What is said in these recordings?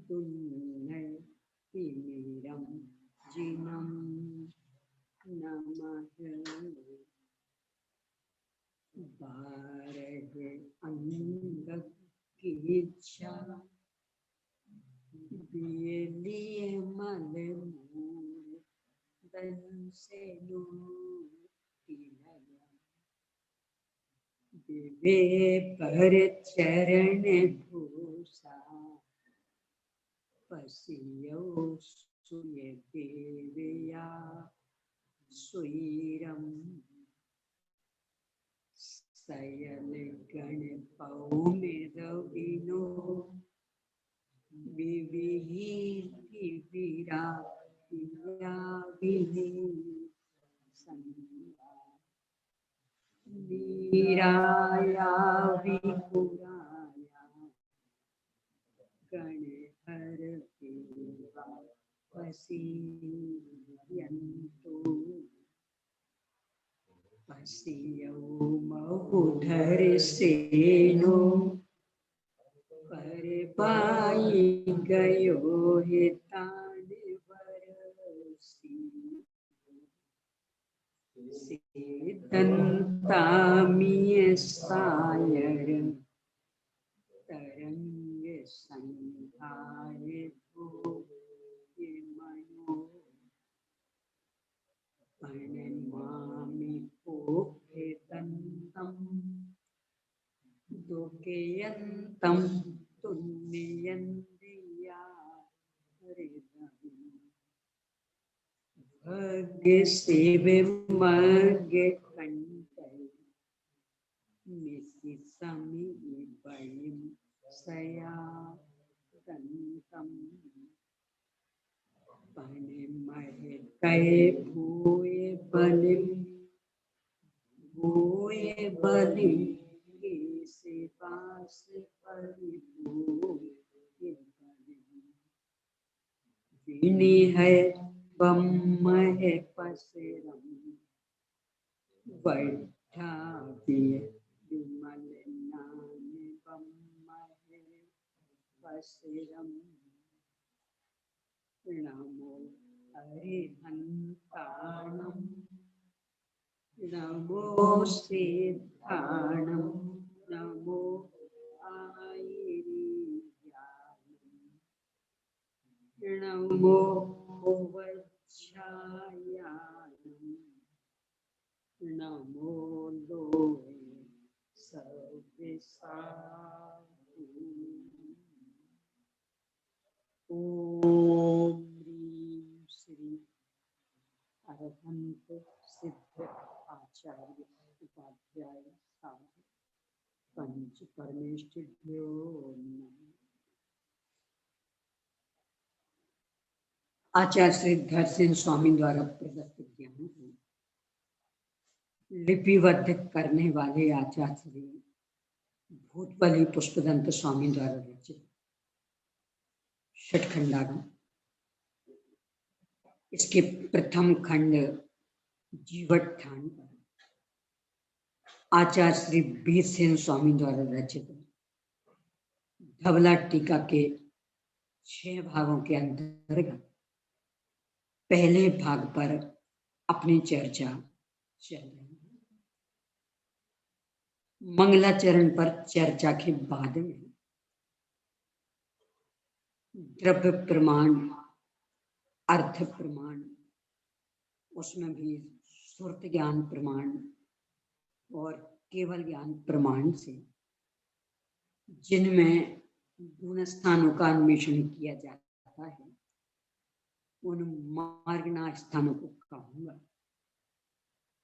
दुन्नतिमिरं जिनं नमः। बारह अंग की इच्छा लिए मल मूल दन से दिवे पर चरण भूषा पसियो सुय देवया सुरम सयल गण पौमिरविनो विविही विरा नीराया विपुराया गणहर देवा पसीयन्तु पसियो महुधर सेनो पर पाई गयो हितान बरसी दंतामिय सायर तरंग संहाय मनो पणमामि पोखे दंतम दोकेयंतम तुन्यंदिया भग्य सेव मग्य कंठै मिसि समी बलिम सया दंतम पणमह कहे भूय बलिम से पास विनी है बम है पसरम बैठा विमल नाम बम है पसरम नमो हरिहंताणम नमो सिद्धाणम नमो आयरियाणम नमो वज्रायाणम नमो लोहे सर्वसाधु। ओम ह्रीं श्री अरहंत सिद्ध आचार्य उपाध्याय साधु पंच परमेष्ठिभ्यो नमः। आचार्य श्री धरसिंह स्वामी द्वारा प्रदत्त ज्ञान को लिपिबद्ध करने वाले आचार्य श्री भूतबली पुष्पदंत स्वामी द्वारा रचित षटखंडागम, इसके प्रथम खंड जीवोत्थान पर आचार्य श्री बीरसेन स्वामी द्वारा रचित धवला टीका के 6 भागों के अंतर्गत पहले भाग पर अपनी चर्चा चल रही है। मंगलाचरण पर चर्चा के बाद में द्रव्य प्रमाण, अर्थ प्रमाण, उसमें भी सुरत ज्ञान प्रमाण और केवल ज्ञान प्रमाण से जिनमें गुण स्थानों का अन्वेषण किया जाता है उन मार्गना स्थानों को कहूंगा।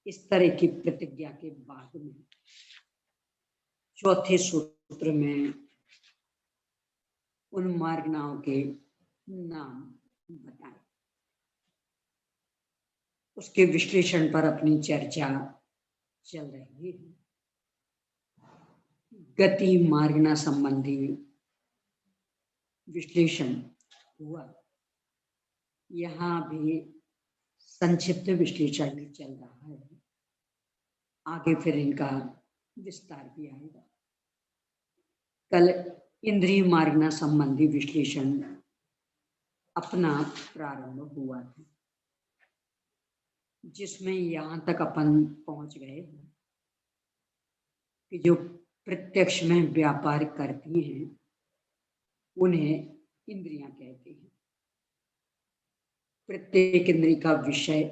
इस तरह की प्रतिज्ञा के बाद में चौथे सूत्र में उन मार्गनाओं के नाम बताए, उसके विश्लेषण पर अपनी चर्चा चल रही है। गति मार्गना संबंधी विश्लेषण हुआ, यहाँ भी संक्षिप्त विश्लेषण चल रहा है, आगे फिर इनका विस्तार भी आएगा। कल इंद्रिय मार्गना संबंधी विश्लेषण अपना प्रारंभ हुआ था, जिसमें यहाँ तक अपन पहुंच गए कि जो प्रत्यक्ष में व्यापार करती हैं उन्हें इंद्रियां कहते हैं। प्रत्येक इंद्रिय का विषय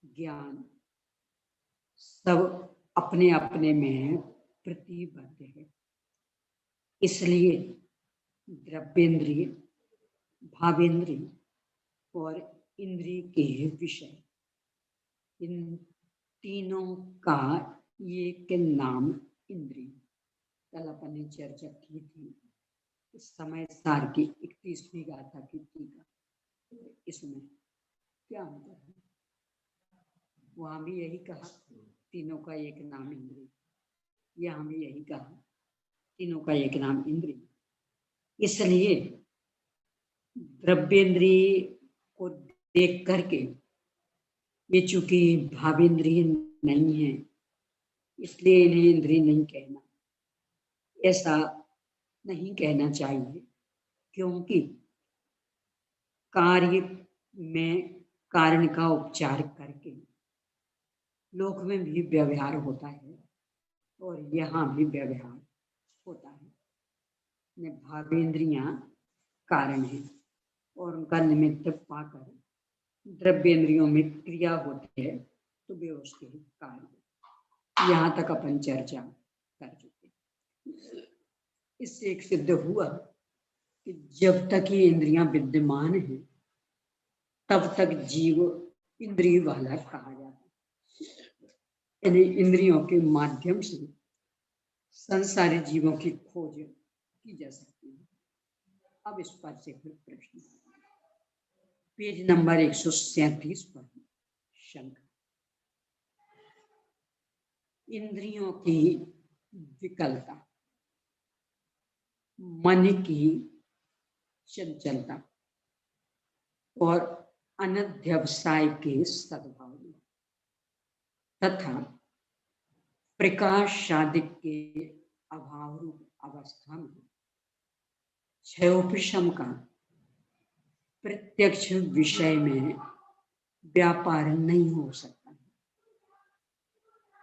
ज्ञान सब अपने अपने में प्रतिबद्ध है। इसलिए द्रव्येंद्रिय, भावेंद्रिय और इंद्रिय के विषय, इन तीनों का एक नाम इंद्रिय। कल अपन ने चर्चा की थी इस समय सार की 31वीं गाथा की टीका, इसमें क्या अंतर है? वहां भी यही कहा तीनों का एक नाम इंद्रिय, यहाँ भी यही कहा तीनों का एक नाम इंद्रिय। इसलिए द्रव्येंद्रिय को देख करके ये चूंकि भावेंद्रिय नहीं है इसलिए इन्हें इंद्रिय नहीं कहना, ऐसा नहीं कहना चाहिए, क्योंकि कार्य में कारण का उपचार करके लोक में भी व्यवहार होता है और यहाँ भी व्यवहार होता है। भावेंद्रियां कारण है और उनका निमित्त पाकर द्रव्येंद्रियों में क्रिया होती है तो वे उसके कार्य। यहाँ तक अपन चर्चा कर चुके। इससे एक सिद्ध हुआ कि जब तक ये इंद्रियां विद्यमान हैं तब तक जीव इंद्रिय वाला कहा जाता है। यानी इंद्रियों के माध्यम से संसारी जीवों की खोज की जा सकती है। अब इस पर से फिर प्रश्न, पेज नंबर 137 पर शंका, इंद्रियों की विकलता, मन की चंचलता और अनध्यवसाय के सद्भाव में तथा प्रकाशादिक के अभाव रूप अवस्था में क्षयोपशम का प्रत्यक्ष विषय में व्यापार नहीं हो सकता है।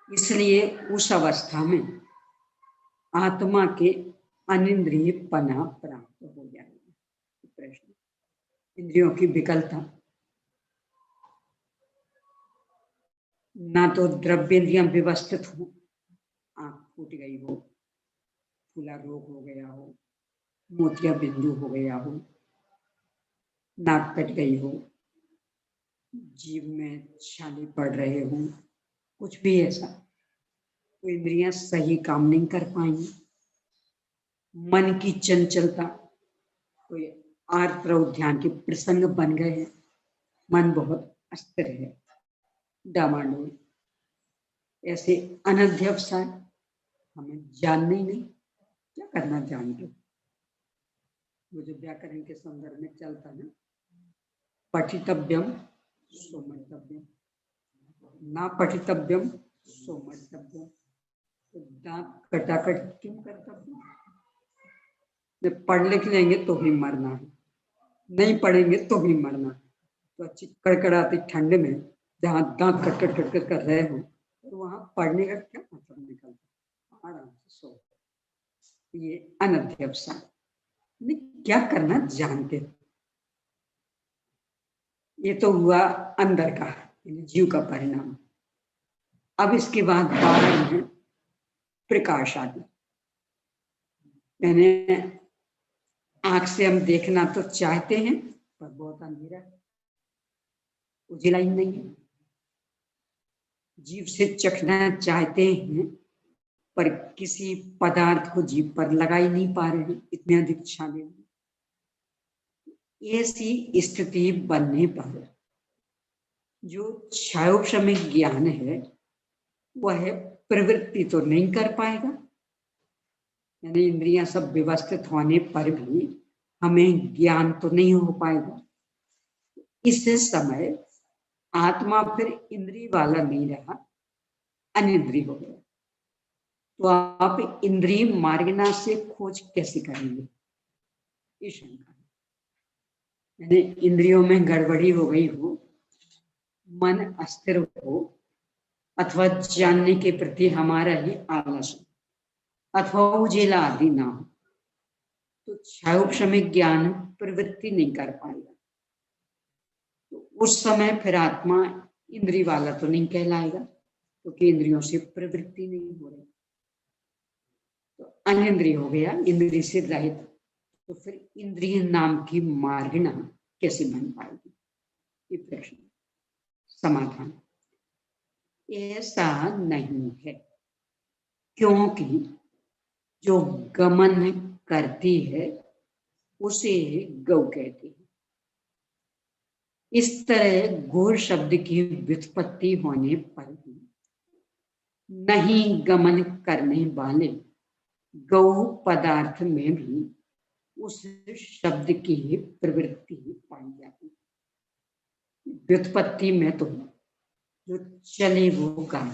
इसलिए उस अवस्था में आत्मा के अनिंद्रिय पना प्राप्त हो जाएगा। प्रश्न, इंद्रियों की विकलता, ना तो द्रव्येंद्रियां व्यवस्थित हो, आंख फूट गई हो, फूला रोग हो गया हो, मोतिया बिंदु हो गया हो, नाक कट गई हो, जीभ में छाले पड़ रहे हो, कुछ भी ऐसा, तो इंद्रियां सही काम नहीं कर पाएंगी। मन की चंचलता, कोई आर्द्र उद्यान के प्रसंग बन गए हैं, मन बहुत अस्थिर है, डामाडोल। ऐसे अनध्यवसाय, हमें जानना ही नहीं, क्या करना जान के। वो जो व्याकरण के संदर्भ में चलता ना, पठितव्यम सोमर्तव्यम, ना पठितव्यम सोमर्तव्यम, तो दांत कटाकट क्यों कर्तव्य? जब पढ़ लिख लेंगे तो भी मरना है, नहीं पढ़ेंगे तो भी मरना है। तो अच्छी कड़कड़ाती ठंड में जहाँ दांत कटकट कटकट कर रहे हो तो वहां पढ़ने का क्या मतलब निकलता? आराम से सो। ये अनध्यवसाय, क्या करना जानते हो। ये तो हुआ अंदर का, जीव का परिणाम। अब इसके बाद बाहर में प्रकाश आदि, यानी आंख से हम देखना तो चाहते हैं पर बहुत अंधेरा है, उजिला ही नहीं है। जीभ से चखना चाहते हैं पर किसी पदार्थ को जीभ पर लगा ही नहीं पा रहे हैं, इतने अधिक छाले। ऐसी स्थिति बनने पर जो क्षयोपशमिक ज्ञान है वह प्रवृत्ति तो नहीं कर पाएगा, यानी इंद्रियां सब व्यवस्थित होने पर भी हमें ज्ञान तो नहीं हो पाएगा। इस समय आत्मा फिर इंद्रिय वाला नहीं रहा, अनिंद्रिय हो गया। तो आप इंद्रिय मार्गना से खोज कैसे करेंगे? ये शंका है। यानी इंद्रियों में गड़बड़ी हो गई हो, मन अस्थिर हो, अथवा जानने के प्रति हमारा ही आलस अथवा उजेला आदि ना हो, तो क्षयोपशमिक ज्ञान प्रवृत्ति नहीं कर पाएगा। तो उस समय फिर आत्मा इंद्रिय वाला तो नहीं कहलाएगा, क्योंकि इंद्रियों से प्रवृत्ति नहीं हो रही। तो अनिंद्रिय हो गया, इंद्रिय से रहित, तो फिर इंद्रिय नाम की मार्गना कैसे बन पाएगी? ये प्रश्न। समाधान ऐसा नहीं है, क्योंकि जो गमन करती है उसे गौ कहते हैं। इस तरह गो शब्द की व्युत्पत्ति होने पर भी नहीं गमन करने वाले गौ पदार्थ में भी उस शब्द की प्रवृत्ति पाई जाती है। व्युत्पत्ति में तो जो चले वो गाय,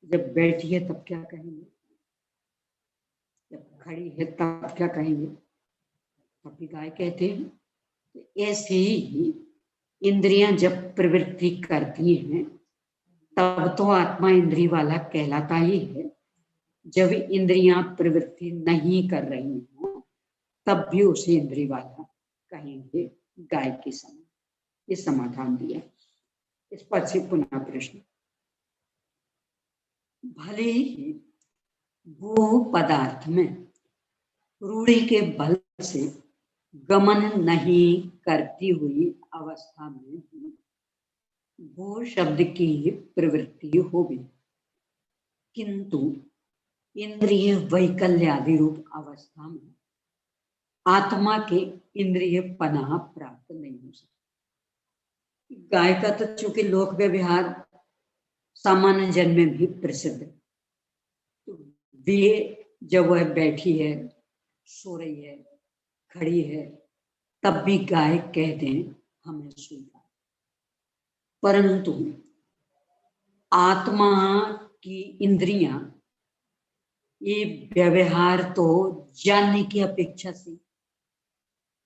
जब बैठी है तब क्या कहेंगे, जब खड़ी है तब क्या कहेंगे, तब भी गाय कहते हैं। तो ऐसे ही इंद्रियां जब प्रवृत्ति करती हैं तब तो आत्मा इंद्रिय वाला कहलाता ही है। जब इंद्रियां प्रवृत्ति नहीं कर रही हो तब भी उसे इंद्रिय वाला कहेंगे, गाय के समान। ये समाधान दिया। इस पर से पुनः प्रश्न। भले ही वो पदार्थ में रूढ़ि के बल से गमन नहीं करती हुई अवस्था में भी वो शब्द की प्रवृत्ति होगी, किंतु इंद्रिय वैकल्यादि रूप अवस्था में आत्मा के इंद्रिय पनाह प्राप्त नहीं हो सकती। गाय का तो चूंकि लोक व्यवहार सामान्य जन में भी प्रसिद्ध है, तो वे जब वह बैठी है, सो रही है, खड़ी है, तब भी गाय कह दें हमें स्वीकार। परंतु आत्मा की इंद्रियां ये व्यवहार तो जानने की अपेक्षा से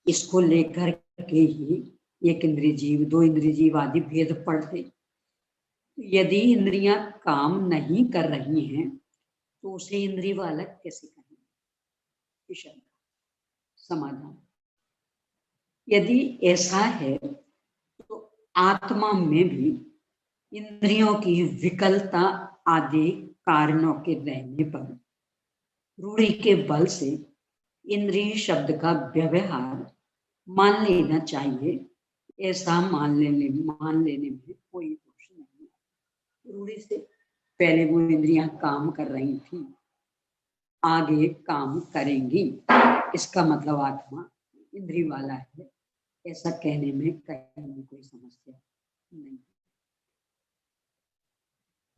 इसको लेकर के ही एक इंद्रिय जीव, दो इंद्रिय जीव आदि भेद पढ़ते। यदि इंद्रियां काम नहीं कर रही हैं तो उसे इंद्रिय वाला कैसे कहेंगे? समाधान, यदि ऐसा है तो आत्मा में भी इंद्रियों की विकलता आदि कारणों के रहने पर रूढ़ि के बल से इंद्रिय शब्द का व्यवहार मान लेना चाहिए। ऐसा मान लेने में कोई दोष नहीं है। रूढ़ि से पहले वो इंद्रियां काम कर रही थी, आगे काम करेंगी, इसका मतलब आत्मा इंद्रिय वाला है, ऐसा कहने में कहीं कोई समस्या नहीं।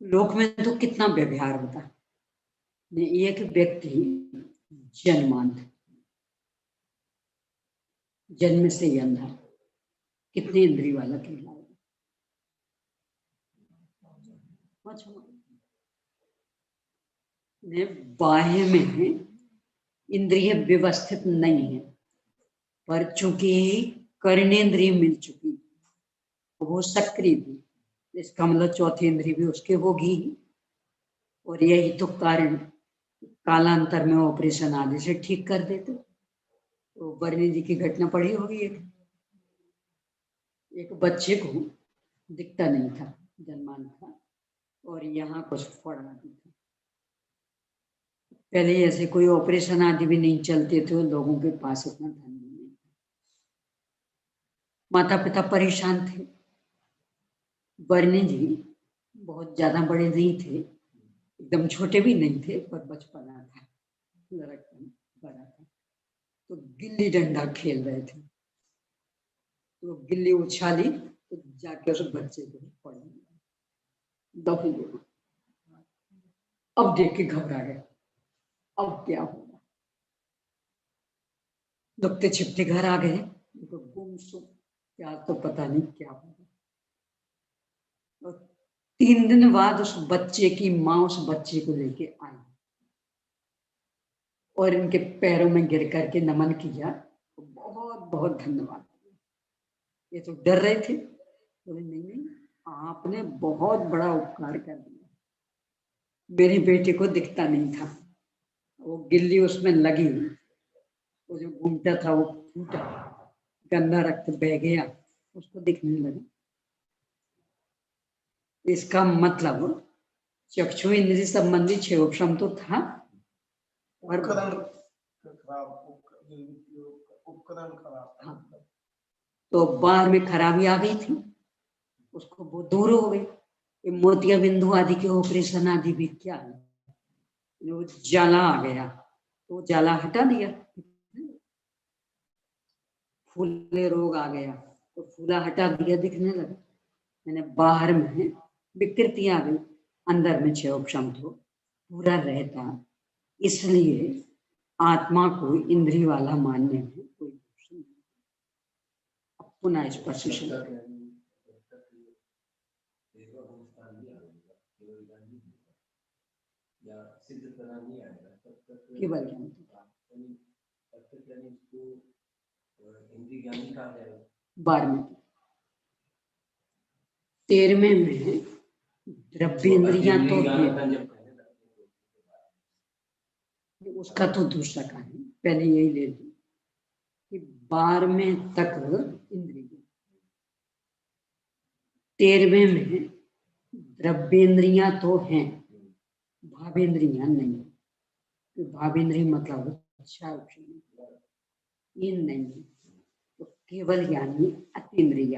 लोक में तो कितना व्यवहार होता है। एक व्यक्ति जन्मांध, जन्म से ही अंधा, कितने इंद्रिय वाला कहलाएगा? बाह्य में इंद्रिय व्यवस्थित नहीं है, पर चूंकि कर्णेंद्रिय मिल चुकी वो सक्रिय भी, इसका मतलब चौथी इंद्रिय भी उसके होगी। और यही तो कारण कालांतर में ऑपरेशन आदि से ठीक कर देते। तो बरनी जी की घटना पड़ी होगी, एक बच्चे को दिखता नहीं था, जन्मान था, और यहाँ कुछ फोड़ा भी था। पहले ऐसे कोई ऑपरेशन आदि भी नहीं चलते थे, लोगों के पास इतना धन नहीं था, माता पिता परेशान थे। बरनी जी बहुत ज्यादा बड़े नहीं थे, एकदम छोटे भी नहीं थे, पर बचपना था, लड़कपन बड़ा था। तो गिल्ली डंडा खेल रहे थे, तो गिल्ली उछाली तो जाके उस बच्चे को पड़ गया। अब देख के घबरा गए, अब क्या होगा। दुखते छिपते घर आ गए, गुमसुम, क्या तो पता नहीं क्या होगा। और 3 दिन बाद उस बच्चे की माँ उस बच्चे को लेके आई और इनके पैरों में गिर करके नमन किया, बहुत बहुत धन्यवाद। ये तो डर रहे थे। बोले नहीं नहीं, आपने बहुत बड़ा उपकार कर दिया। मेरे बेटे को दिखता नहीं था, वो गिल्ली उसमें लगी, वो जो घूमता था वो फूटा, गंदा रक्त बह गया, उसको दिखने लगा। इसका मतलब चक्षु इंद्रिय संबंधी क्षेपक्षम तो था, और उपकरण खराब। हाँ, तो बाहर में खराबी आ गई थी, उसको वो दूर हो गई। ये मोतिया बिंदु आदि के ऑपरेशन आदि भी क्या है, वो जाला आ गया तो जाला हटा दिया। फूले रोग आ गया तो फूला हटा दिया, दिखने लगा। मैंने बाहर में विकृति आ गई, अंदर में क्षेपक्षम तो पूरा रहता, इसलिए आत्मा को इंद्रिय वाला मानने में कोई दोष नहीं। अब पुनः स्पर्श केवल बारहवें 13वें में द्रव्येंद्रियां तो है, उसका तो दूसरा कहानी, पहले यही ले ली कि 12वें तक इंद्रिय, 13वें में द्रव्येंद्रियां तो हैं, भावेंद्रियां नहीं। तो भावेंद्रिय मतलब अच्छा ये नहीं, तो केवल यानी अतीन्द्रिय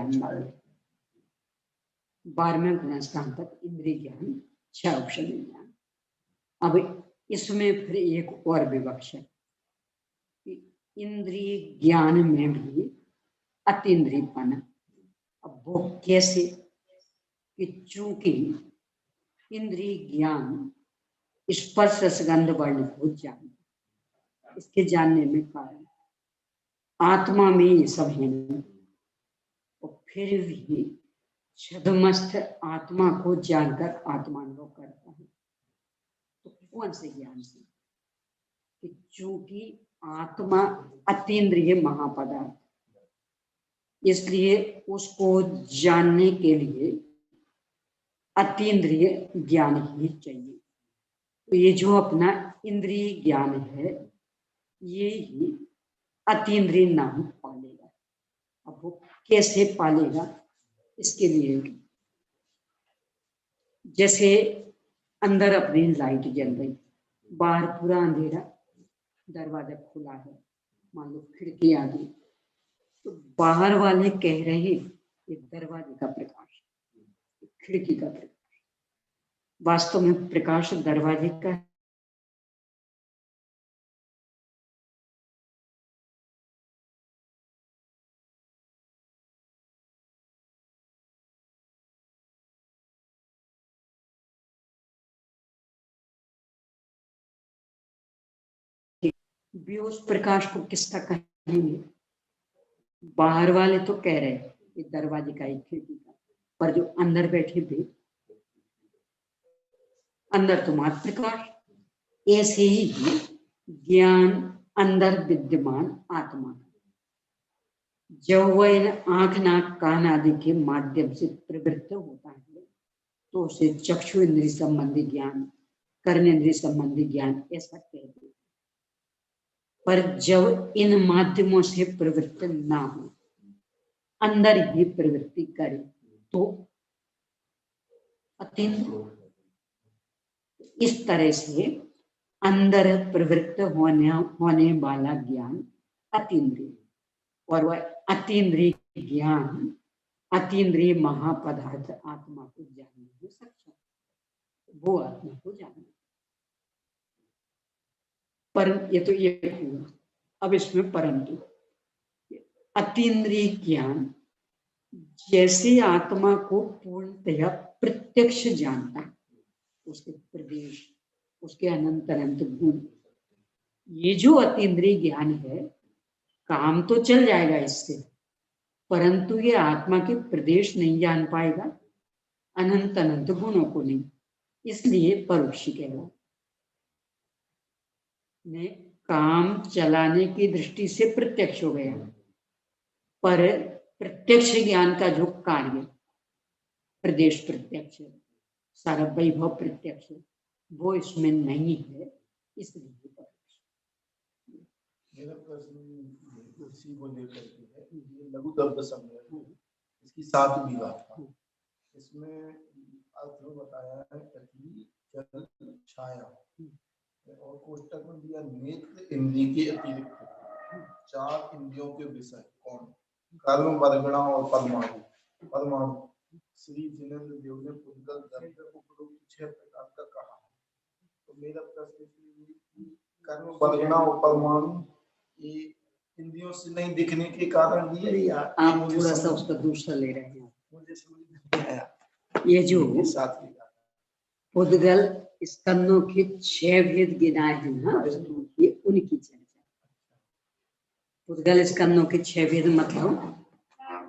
12वें गुणस्थान तक इंद्रिय ज्ञान, 6 ऑप्शन ज्ञान। अब इसमें फिर एक और विवक्षा है कि इंद्रिय ज्ञान में भी अतीन्द्रियपन। अब वो कैसे कि चूंकि इंद्रिय ज्ञान स्पर्श रसगंध वर्ण को जानता, इसके जानने में कारण आत्मा में ये सब है नहीं, और फिर भी छदमस्थ आत्मा को जानकर आत्मानुभव करता है। तो कौन से ज्ञान से कि चूंकि आत्मा अतीन्द्रिय महापदार्थ, इसलिए उसको जानने के लिए अतीन्द्रिय ज्ञान ही चाहिए। तो ये जो अपना इंद्रिय ज्ञान है, ये ही अतीन्द्रिय नाम पालेगा। अब वो कैसे पालेगा, इसके लिए जैसे अंदर अपनी लाइट जल रही, बाहर पूरा अंधेरा, दरवाजा खुला है, मान लो खिड़की आ गई, तो बाहर वाले कह रहे ये दरवाजे का प्रकाश, खिड़की का प्रकाश, वास्तव में प्रकाश दरवाजे का भी, उस प्रकाश को किसका कहेंगे? बाहर वाले तो कह रहे ये दरवाजे का, एक खिड़की का, पर जो अंदर बैठे थे, अंदर तो मात्र प्रकाश। ऐसे ही ज्ञान अंदर विद्यमान आत्मा, जब वह आंख नाक कान आदि के माध्यम से प्रवृत्त होता है तो उसे चक्षु इंद्रिय संबंधी ज्ञान, कर्नेंद्रिय संबंधी ज्ञान ऐसा कहते हैं। पर जब इन माध्यमों से प्रवृत्त ना हो, अंदर ही प्रवृत्ति करे, तो अतीन्द्रिय। इस तरह से अंदर प्रवृत्त होने वाला ज्ञान अतीन्द्रिय, और वह अतीन्द्रिय ज्ञान अतीन्द्रिय महापदार्थ आत्मा को जानने में सक्षम, वो आत्मा को जानने। पर ये तो ये हुआ। अब इसमें परंतु अतीन्द्रिय ज्ञान जैसे आत्मा को पूर्णतया प्रत्यक्ष जानता है, उसके प्रदेश, उसके अनंत अनंत गुण, ये जो अतीन्द्रिय ज्ञान है, काम तो चल जाएगा इससे, परंतु ये आत्मा के प्रदेश नहीं जान पाएगा, अनंत अनंत गुणों को नहीं, इसलिए परोक्षी कहलाता। ने काम चलाने की दृष्टि से प्रत्यक्ष हो गया, पर प्रत्यक्ष ज्ञान का जो कार्य, प्रदेश प्रत्यक्ष, सारा वैभव प्रत्यक्ष, वो इसमें नहीं है, इसलिए मेरा प्रश्न इसी को लेकर के है। ये लघु दब्ध संग्रह, इसकी 7 विभाग, इसमें अर्थ बताया है पृथ्वी, जल, छाया, और कोष्टक में दिया नेत्र इंद्रिय के अतिरिक्त 4 इंद्रियों के विषय कौन? कर्म, वर्गणा और परमाणु। परमाणु श्री जिनेन्द्र देव ने पुद्गल दर्पण उपरोक्त 6 प्रकार का कहा। तो मेरा प्रश्न कर्म, वर्गणा और परमाणु ये इंद्रियों से नहीं दिखने के कारण दिए, या आप थोड़ा सा उसका दूसरा ले रहे हैं? मुझे समझ नहीं आया। ये जो साथ पुद्गल स्कंदों के 6 भेद गिनाए हैं ना, ये उनकी चर्चा। पुद्गल स्कंदों के 6 भेद मतलब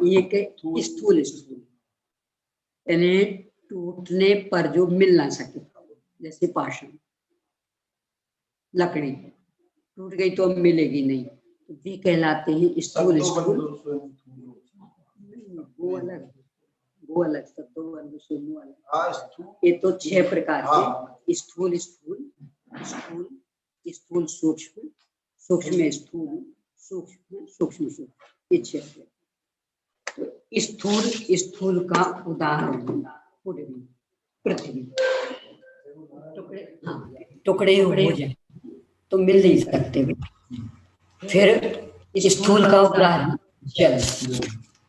एक स्थूल स्थूल, यानी टूटने पर जो मिल ना सके, जैसे पाषाण लकड़ी टूट गई तो अब मिलेगी नहीं, तो वे कहलाते हैं स्थूल स्थूल। वो अलग, वो अलग, ये तो 6 प्रकार के स्थूल स्थूल, स्थूल स्थूल सूक्ष्म, सूक्ष्म स्थूल, सूक्ष्म सूक्ष्म सूक्ष्म, ये 6। तो स्थूल स्थूल का उदाहरण पृथ्वी, टुकड़े हो जाए तो मिल नहीं सकते। फिर स्थूल का उदाहरण जल,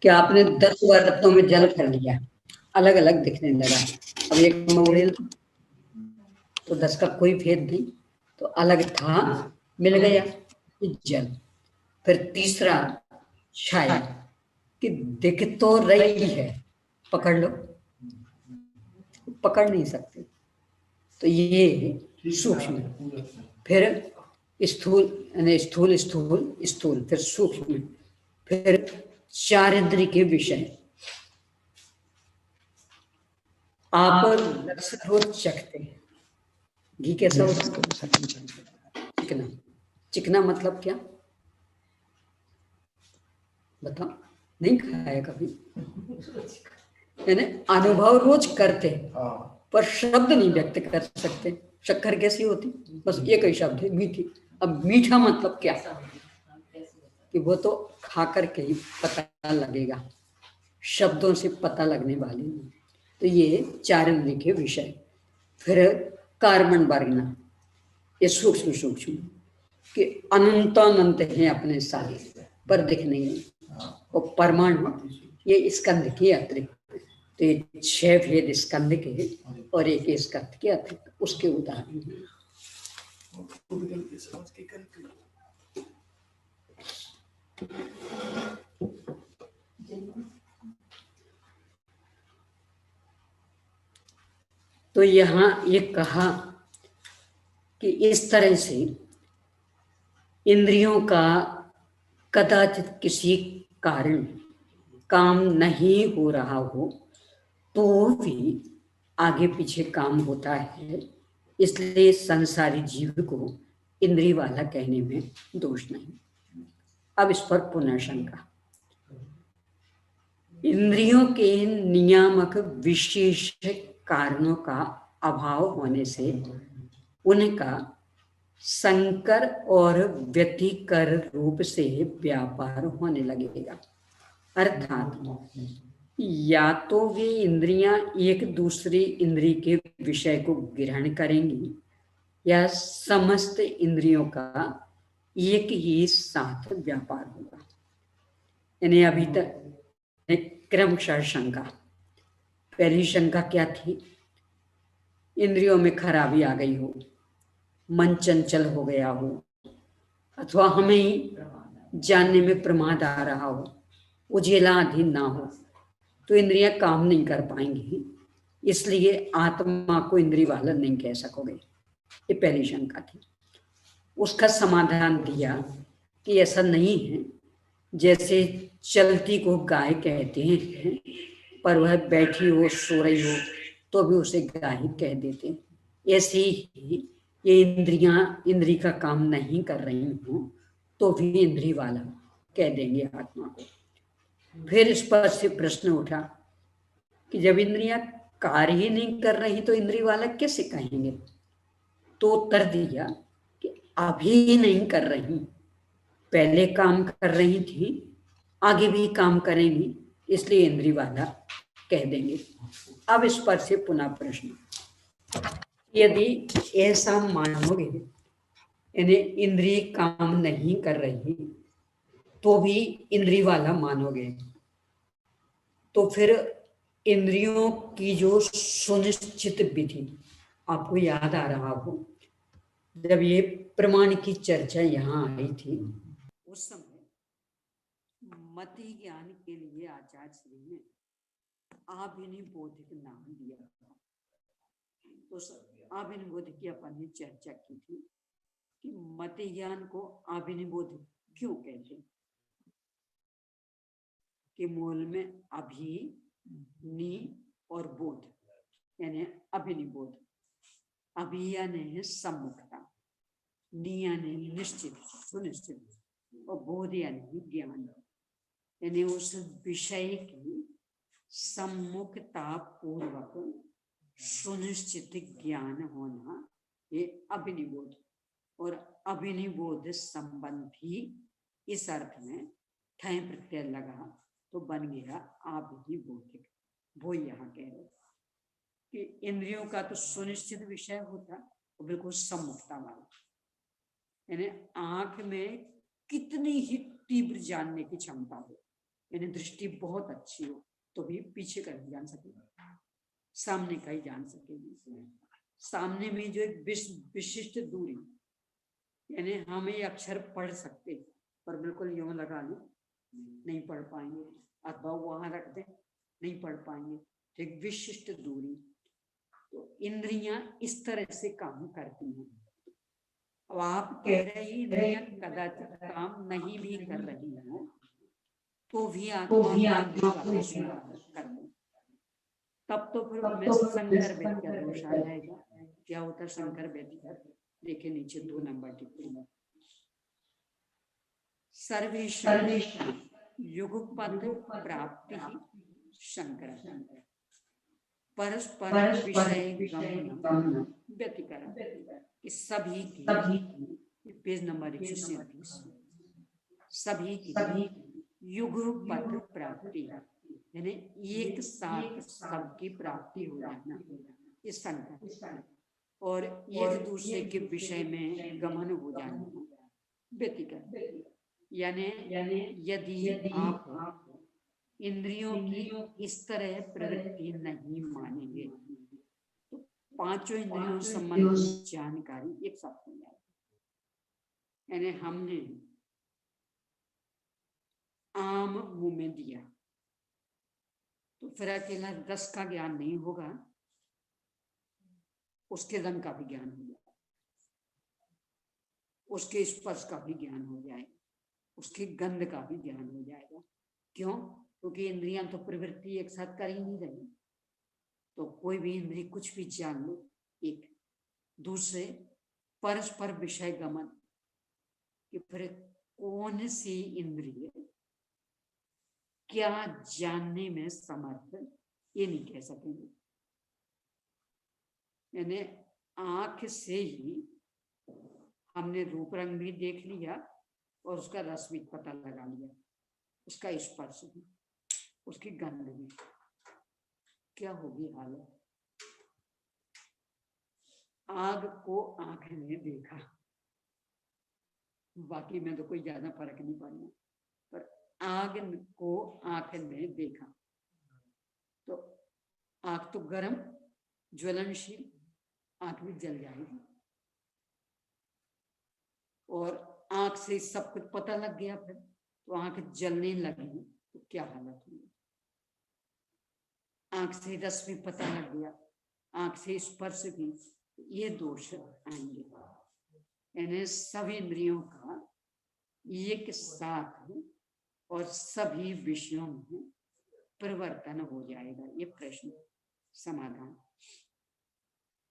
क्या आपने 10 बर्तनों में जल कर लिया, अलग अलग दिखने लगा, अब एक मोड़ेल तो 10 का कोई भेद नहीं, तो अलग था, मिल गया जल। फिर तीसरा छाया, कि दिख तो रही है, पकड़ लो, पकड़ नहीं सकते, तो ये सूक्ष्म। फिर स्थूल, यानी स्थूल स्थूल स्थूल, फिर सूक्ष्म, फिर 4 इंद्रिय के विषय। आप रोज चखते हैं, घी कैसा होता है? चिकना। चिकना मतलब क्या बताओ? नहीं खाया कभी? यानी अनुभव रोज करते पर शब्द नहीं व्यक्त कर सकते। शक्कर कैसी होती? बस एक ही शब्द है, मीठी। अब मीठा मतलब क्या, कि वो तो खा करके ही पता लगेगा, शब्दों से पता लगने वाली नहीं। तो ये 4 इंद्रिय के विषय। फिर कार्बन वर्गना, ये सूक्ष्म सूक्ष्म, कि अनंतानंत है अपने साथ पर दिख नहीं। और परमाणु, ये स्कंद के अतिरिक्त, तो ये 6 भेद स्कंद के और एक स्कंद के अतिरिक्त, उसके उदाहरण। तो यहाँ ये कहा कि इस तरह से इंद्रियों का कदाचित किसी कारण काम नहीं हो रहा हो तो भी आगे पीछे काम होता है, इसलिए संसारी जीव को इंद्रिय वाला कहने में दोष नहीं। अब इस पर पुनः शंका। इंद्रियों के नियामक विशेष कारणों का अभाव होने से उनका संकर और व्यतिकर रूप से व्यापार होने लगेगा। अर्थात या तो वे इंद्रियां एक दूसरी इंद्रिय के विषय को ग्रहण करेंगी या समस्त इंद्रियों का एक ही साथ व्यापार होगा। यानी अभी तक क्रमशः शंका। पहली शंका क्या थी? इंद्रियों में खराबी आ गई हो, मन चंचल हो गया हो, अथवा हमें ही जानने में प्रमाद आ रहा हो, उजेला अधीन ना हो, तो इंद्रियां काम नहीं कर पाएंगी, इसलिए आत्मा को इंद्रिय वाला नहीं कह सकोगे। ये पहली शंका थी। उसका समाधान दिया कि ऐसा नहीं है। जैसे चलती को गाय कहते हैं, पर वह बैठी हो, सो रही हो तो भी उसे गाय कह देते हैं। ऐसे ही ये इंद्रियां इंद्रिय का काम नहीं कर रही हो तो भी इंद्रिय वाला कह देंगे आत्मा को। फिर इस पर से प्रश्न उठा कि जब इंद्रियां कार्य ही नहीं कर रही तो इंद्रिय वाला कैसे कहेंगे? तो उत्तर दिया कि अभी नहीं कर रही, पहले काम कर रही थी, आगे भी काम करेंगी, इसलिए इंद्रिय वाला कह देंगे। अब इस पर से पुनः प्रश्न, यदि ऐसा मानोगे यानी इंद्रिय काम नहीं कर रही तो भी इंद्रिय वाला मानोगे, तो फिर इंद्रियों की जो सुनिश्चित विधि, आपको याद आ रहा हो जब ये प्रमाण की चर्चा यहाँ आई थी, उस समय मति ज्ञान के लिए आचार्य श्री ने आभिनिबोधिक नाम दिया था। तो आभिनिबोधिक की अपन ने चर्चा की थी कि मति ज्ञान को आभिनिबोधिक क्यों कहते हैं, कि मूल में अभि, नि और बोध यानी अभिनिबोध। अभि यानी सम्मुखता, नि यानी निश्चित सुनिश्चित, और बोध यानी ज्ञान, यानी उस विषय की सम्मुखता पूर्वक सुनिश्चित ज्ञान होना, ये अभिनिबोध। और अभिनिबोध संबंधी इस अर्थ में ठय प्रत्यय लगा तो बन गया आभिनिबोधिक। वो यहाँ कह रहे कि इंद्रियों का तो सुनिश्चित विषय होता वो बिल्कुल सम्मुखता वाला, यानी आंख में कितनी ही तीव्र जानने की क्षमता हो, यानी दृष्टि बहुत अच्छी हो तो भी पीछे का नहीं जान सकेगी, सामने का ही जान सकेगी। सामने में जो एक विशिष्ट दूरी, यानी हम ये अक्षर पढ़ सकते पर बिल्कुल यूं लगा लें नहीं पढ़ पाएंगे, अथवा वहां रख दें नहीं पढ़ पाएंगे, तो एक विशिष्ट दूरी। तो इंद्रियां इस तरह से काम करती हैं। अब आप कह रहे हैं इंद्रियां कदाचित काम नहीं भी कर रही हैं तो भी आत्मा को स्वीकार कर दो, तब तो फिर मैं शंकर वेद का दोष आ जाएगा। क्या होता शंकर वेद? देखिए नीचे 2 नंबर टिप्पणी, सर्वेषां युगपत प्राप्ति शंकर परस्पर विषय गमनम व्यतिकरण, सभी की पेज नंबर 137, सभी की युगपत प्राप्ति यानी एक साथ सबकी प्राप्ति हो जाना, इस संकट, और एक दूसरे के विषय में गमन हो जाना व्यतिकरण, यानी यदि आप इंद्रियों की इस तरह प्रवृत्ति नहीं मानेंगे तो पांचों इंद्रियों संबंधी जानकारी एक साथ हो जाएगी। यानी हमने आम मुंह में दिया तो फिर अकेला रस का ज्ञान नहीं होगा, उसके रंग का भी ज्ञान हो जाएगा, उसके स्पर्श का भी ज्ञान हो जाएगा, उसकी गंध का भी ज्ञान हो जाएगा। क्यों? क्योंकि इंद्रियां तो प्रवृत्ति एक साथ कर ही नहीं रही, तो कोई भी इंद्रिय कुछ भी जान लो, एक दूसरे परस्पर विषय गमन, कि फिर कौन सी इंद्रिय क्या जानने में समर्थ, ये नहीं कह सकेंगे। यानी आंख से ही हमने रूप रंग भी देख लिया और उसका रस भी पता लगा लिया, उसका स्पर्श भी, उसकी गंध भी, क्या होगी हालत? आग को आंख ने देखा, बाकी में तो कोई ज्यादा फर्क नहीं पड़ना, पर आग को आंख ने देखा तो आंख तो गर्म ज्वलनशील, आंख भी जल जाएगी, और आंख से सब कुछ पता लग गया फिर तो आंख जलने लगी तो क्या हालत हुई? आंख से रस भी पता लग गया, आंख से स्पर्श भी, ये दोष आएंगे। यानी सभी इंद्रियों का एक साथ और सभी विषयों में परिवर्तन हो जाएगा। ये प्रश्न समाधान,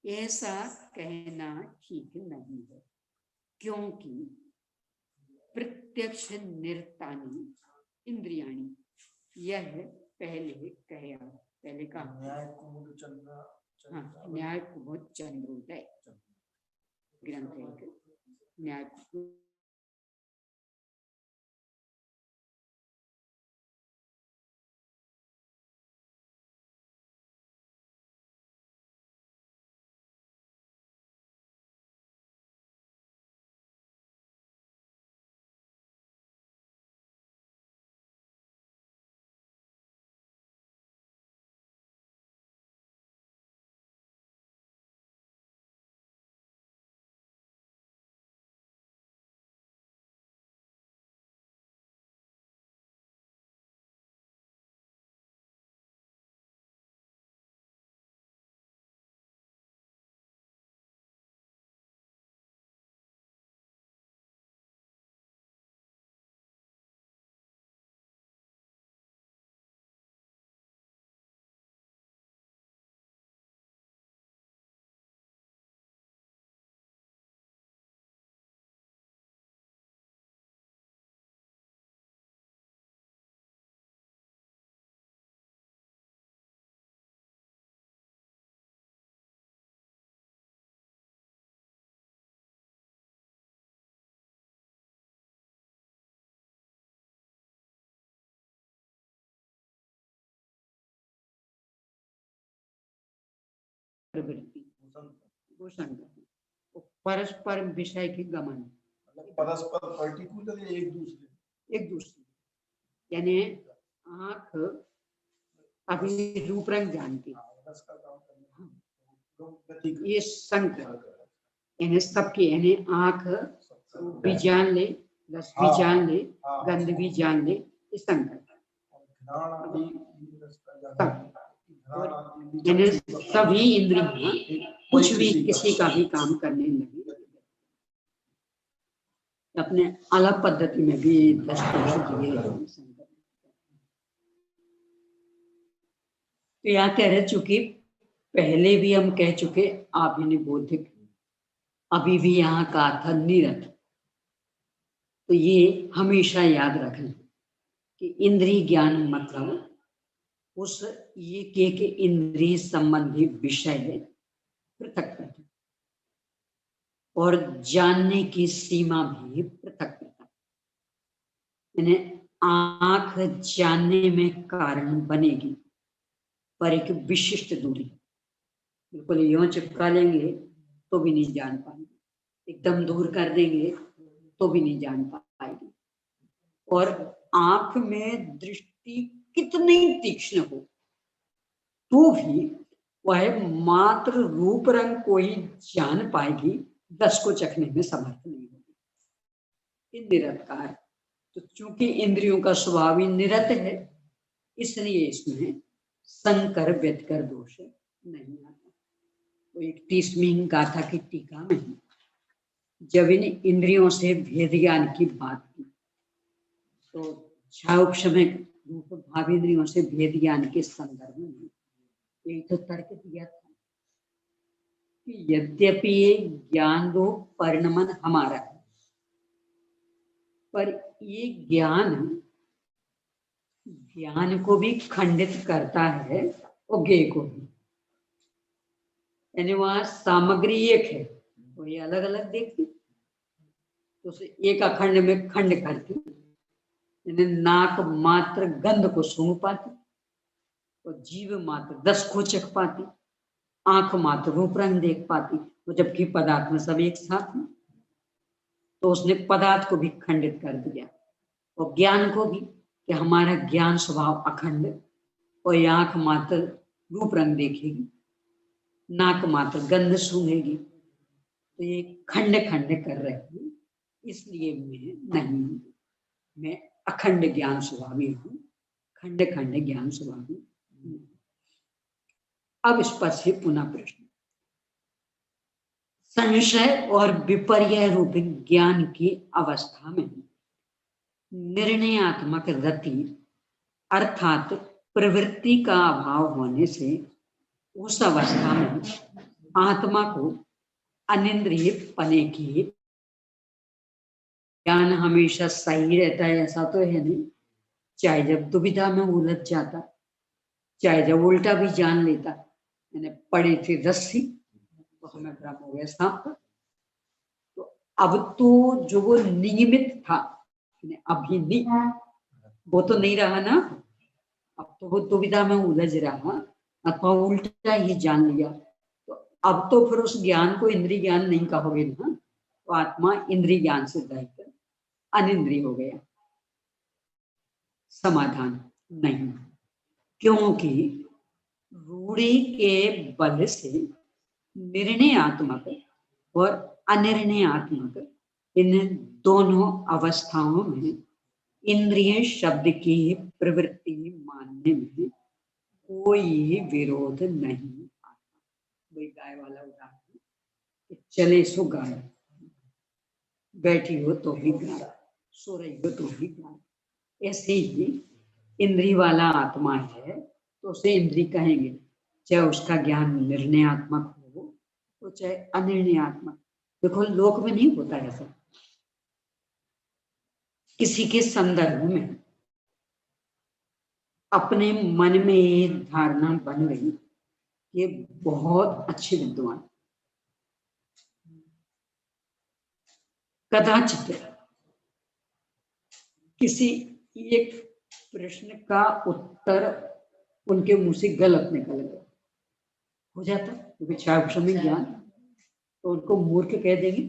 ऐसा कहना ठीक नहीं है, क्योंकि प्रत्यक्ष निर्तानी इंद्रियाणी, यह है पहले कहे, पहले का न्याय कुमुद चंद्र, हाँ, न्याय कुमुद चंद्रोदय ग्रंथ है न्याय कुमुद। प्रवृत्ति पोषण परस्पर विषय के गमन, मतलब परस्पर पर्टिकुलर एक दूसरे यानी आंख अभी रूप रंग जानती, ये संकर यानी सबकी, यानी आंख भी जान ले, रस भी जान ले, गंध भी जान ले, ये संकर यानी सभी इंद्रियां कुछ भी किसी का भी काम करने लगी, अपने अलग पद्धति में भी दृष्टि दिए। तो यहाँ कह रहे, चूंकि पहले भी हम कह चुके आभिनिबोधिक, अभी भी यहाँ का था निरत। तो ये हमेशा याद रखना कि इंद्रिय ज्ञान मतलब उस ये के इंद्रिय संबंधी विषय पृथक पृथक और जानने की सीमा भी पृथक पृथक, यानी आंख जानने में कारण बनेगी पर एक विशिष्ट दूरी, बिल्कुल यूं चिपका लेंगे तो भी नहीं जान पाएंगे, एकदम दूर कर देंगे तो भी नहीं जान पाएंगे। और आंख में दृष्टि कितनी तीक्ष्ण हो तो भी वह मात्र रूप रंग को ही जान पाएगी, 10 को चखने में समर्थ नहीं होगी। निरतकार, तो चूंकि इंद्रियों का स्वभाव ही निरत है, इसलिए इसमें संकर व्यतिकर दोष नहीं आता। तो 31वीं गाथा की टीका में जब इन इंद्रियों से भेद ज्ञान की बात की तो क्षाउपशमय रूप भाव इंद्रियों से भेद ज्ञान के संदर्भ में यही तो तर्क दिया था कि यद्यपि ये ज्ञान रूप परिणमन हमारा है, पर ये ज्ञान को भी खंडित करता है और ज्ञेय को भी, यानी वहां सामग्री एक है, वो ये अलग अलग देखती, तो उसे एक अखंड में खंड करती, यानी नाक मात्र गंध को सूंघ पाती और जीव मात्र 10 को चख पाती, आंख मात्र रूप रंग देख पाती, तो जबकि पदार्थ में सब एक साथ है। तो उसने पदार्थ को भी खंडित कर दिया और ज्ञान को भी, कि हमारा ज्ञान स्वभाव अखंड, और आंख मात्र रूप रंग देखेगी, नाक मात्र गंध सूंघेगी, तो ये खंड खंड कर रहे हैं। इसलिए मैं अखंड ज्ञान स्वभावी हूँ, खंड खंड ज्ञान स्वभावी। अब इस पर से पुनः प्रश्न, संशय और विपर्य रूप ज्ञान की अवस्था में निर्णयात्मक रति अर्थात प्रवृत्ति का अभाव होने से उस अवस्था में आत्मा को अनिंद्रिय पने की ज्ञान हमेशा सही रहता है, ऐसा तो है नहीं। चाहे जब दुविधा में उलझ जाता, चाहे जब उल्टा भी जान लेता, मैंने पड़ी थी रस्सी तो हमें भ्रम हो गया सांप का। तो अब तो जो वो नियमित था, अभी नहीं, वो तो नहीं रहा ना, अब तो वो दुविधा में उलझ रहा अथवा उल्टा ही जान लिया, तो अब तो फिर उस ज्ञान को इंद्रिय ज्ञान नहीं कहोगे ना, तो आत्मा इंद्रिय ज्ञान से रहित अनिंद्रिय हो गया। समाधान नहीं, क्योंकि रूढ़ी के बल से निर्णयात्मक और अनिर्णयात्मक इन दोनों अवस्थाओं में इंद्रिय शब्द की प्रवृत्ति मानने में कोई विरोध नहीं आता। वही गाय वाला उदाहरण, चले सो गाय, बैठी हो तो भी गाय, सो रही हो तो भी गाय। ऐसे ही इंद्रिय वाला आत्मा है तो उसे इंद्रिय कहेंगे, चाहे उसका ज्ञान निर्णयात्मक हो तो चाहे अनिर्णयात्मक। देखो लोक में नहीं होता ऐसा, किसी के संदर्भ में अपने मन में ये धारणा बन गई कि बहुत अच्छे विद्वान, कदाचित किसी एक प्रश्न का उत्तर उनके मुंह से गलत निकल गया, हो जाता क्योंकि समय ज्ञान, तो उनको मूर्ख कह देंगे,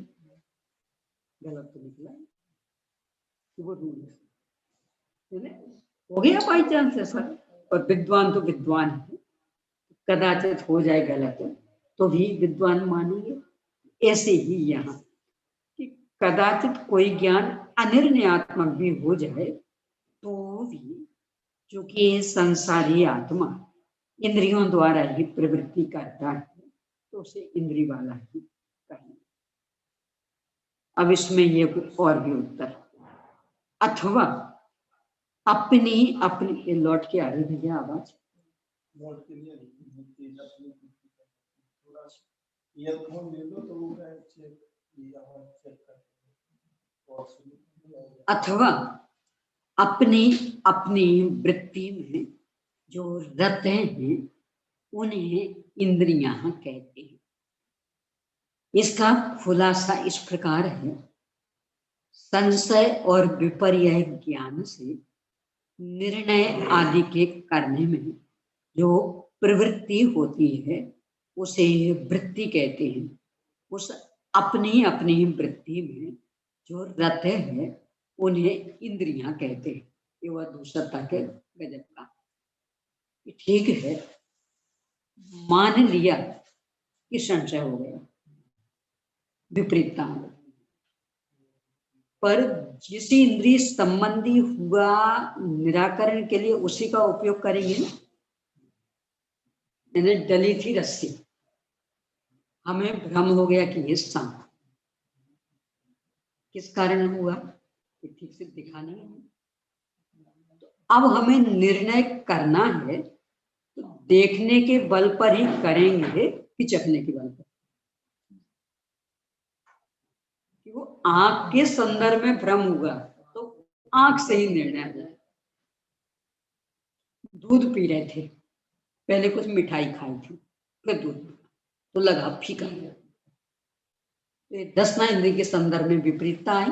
गलत तो निकला कि वो रूल है, हो गया बाई चांस ऐसा। और विद्वान तो विद्वान है, कदाचित हो जाए गलत तो भी विद्वान मानेंगे। ऐसे ही यहाँ कि कदाचित कोई ज्ञान अनिर्णयात्मक भी हो जाए तो भी, क्योंकि संसारी आत्मा इंद्रियों द्वारा ही प्रवृत्ति करता है तो उसे इंद्रिय वाला ही कहेंगे। अब इसमें ये और भी उत्तर, अथवा अपनी अपनी, लौट के आ रही भैया आवाज, अथवा अपनी अपनी वृत्ति में जो रत हैं उन्हें इंद्रियां कहते हैं। इसका खुलासा इस प्रकार है, संशय और विपर्य ज्ञान से निर्णय आदि के करने में जो प्रवृत्ति होती है उसे वृत्ति कहते हैं। उस अपनी अपनी वृत्ति में जो रत है उन्हें इंद्रियां कहते हैं। ये वह दूसरा के गजब का, ठीक है, मान लिया कि संशय हो गया, विपरीतता हो, पर जिस इंद्रिय संबंधी हुआ निराकरण के लिए उसी का उपयोग करेंगे ना। मैंने डली थी रस्सी, हमें भ्रम हो गया कि ये सांप, किस कारण हुआ, ठीक से दिखा नहीं है। तो अब हमें निर्णय करना है तो देखने के बल पर ही करेंगे कि चखने के बल पर, कि वो आंख के संदर्भ में भ्रम हुआ तो आंख से ही निर्णय हो जाए। दूध पी रहे थे, पहले कुछ मिठाई खाई थी, फिर दूध तो लगा फीका, तो 10 इंद्रिय के संदर्भ में विपरीतता आई,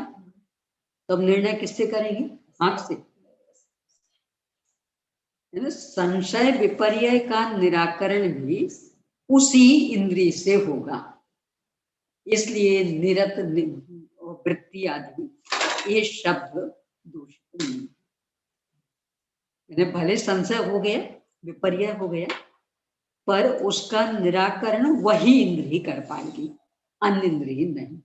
तब निर्णय किससे करेंगे, आंख से। संशय विपर्य का निराकरण भी उसी इंद्रिय से होगा, इसलिए निरत वृत्ति आदि ये शब्द दूषित नहीं। भले संशय हो गया, विपर्य हो गया, पर उसका निराकरण वही इंद्रिय कर पाएगी, अन्य इंद्रिय नहीं।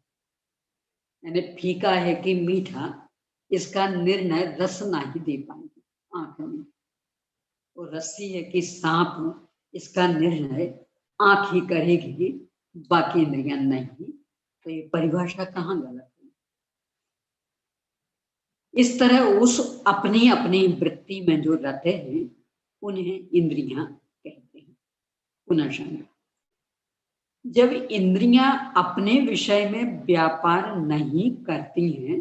यानी फीका है कि मीठा, इसका निर्णय रसना ही दे पाएगी आंख में, और रस्सी है कि सांप, इसका निर्णय आंख ही करेगी, बाकी इंद्रियां नहीं। तो ये परिभाषा कहाँ गलत है। इस तरह उस अपनी अपनी वृत्ति में जो रहते हैं उन्हें इंद्रियां कहते हैं। पुनः जब इंद्रियां अपने विषय में व्यापार नहीं करती हैं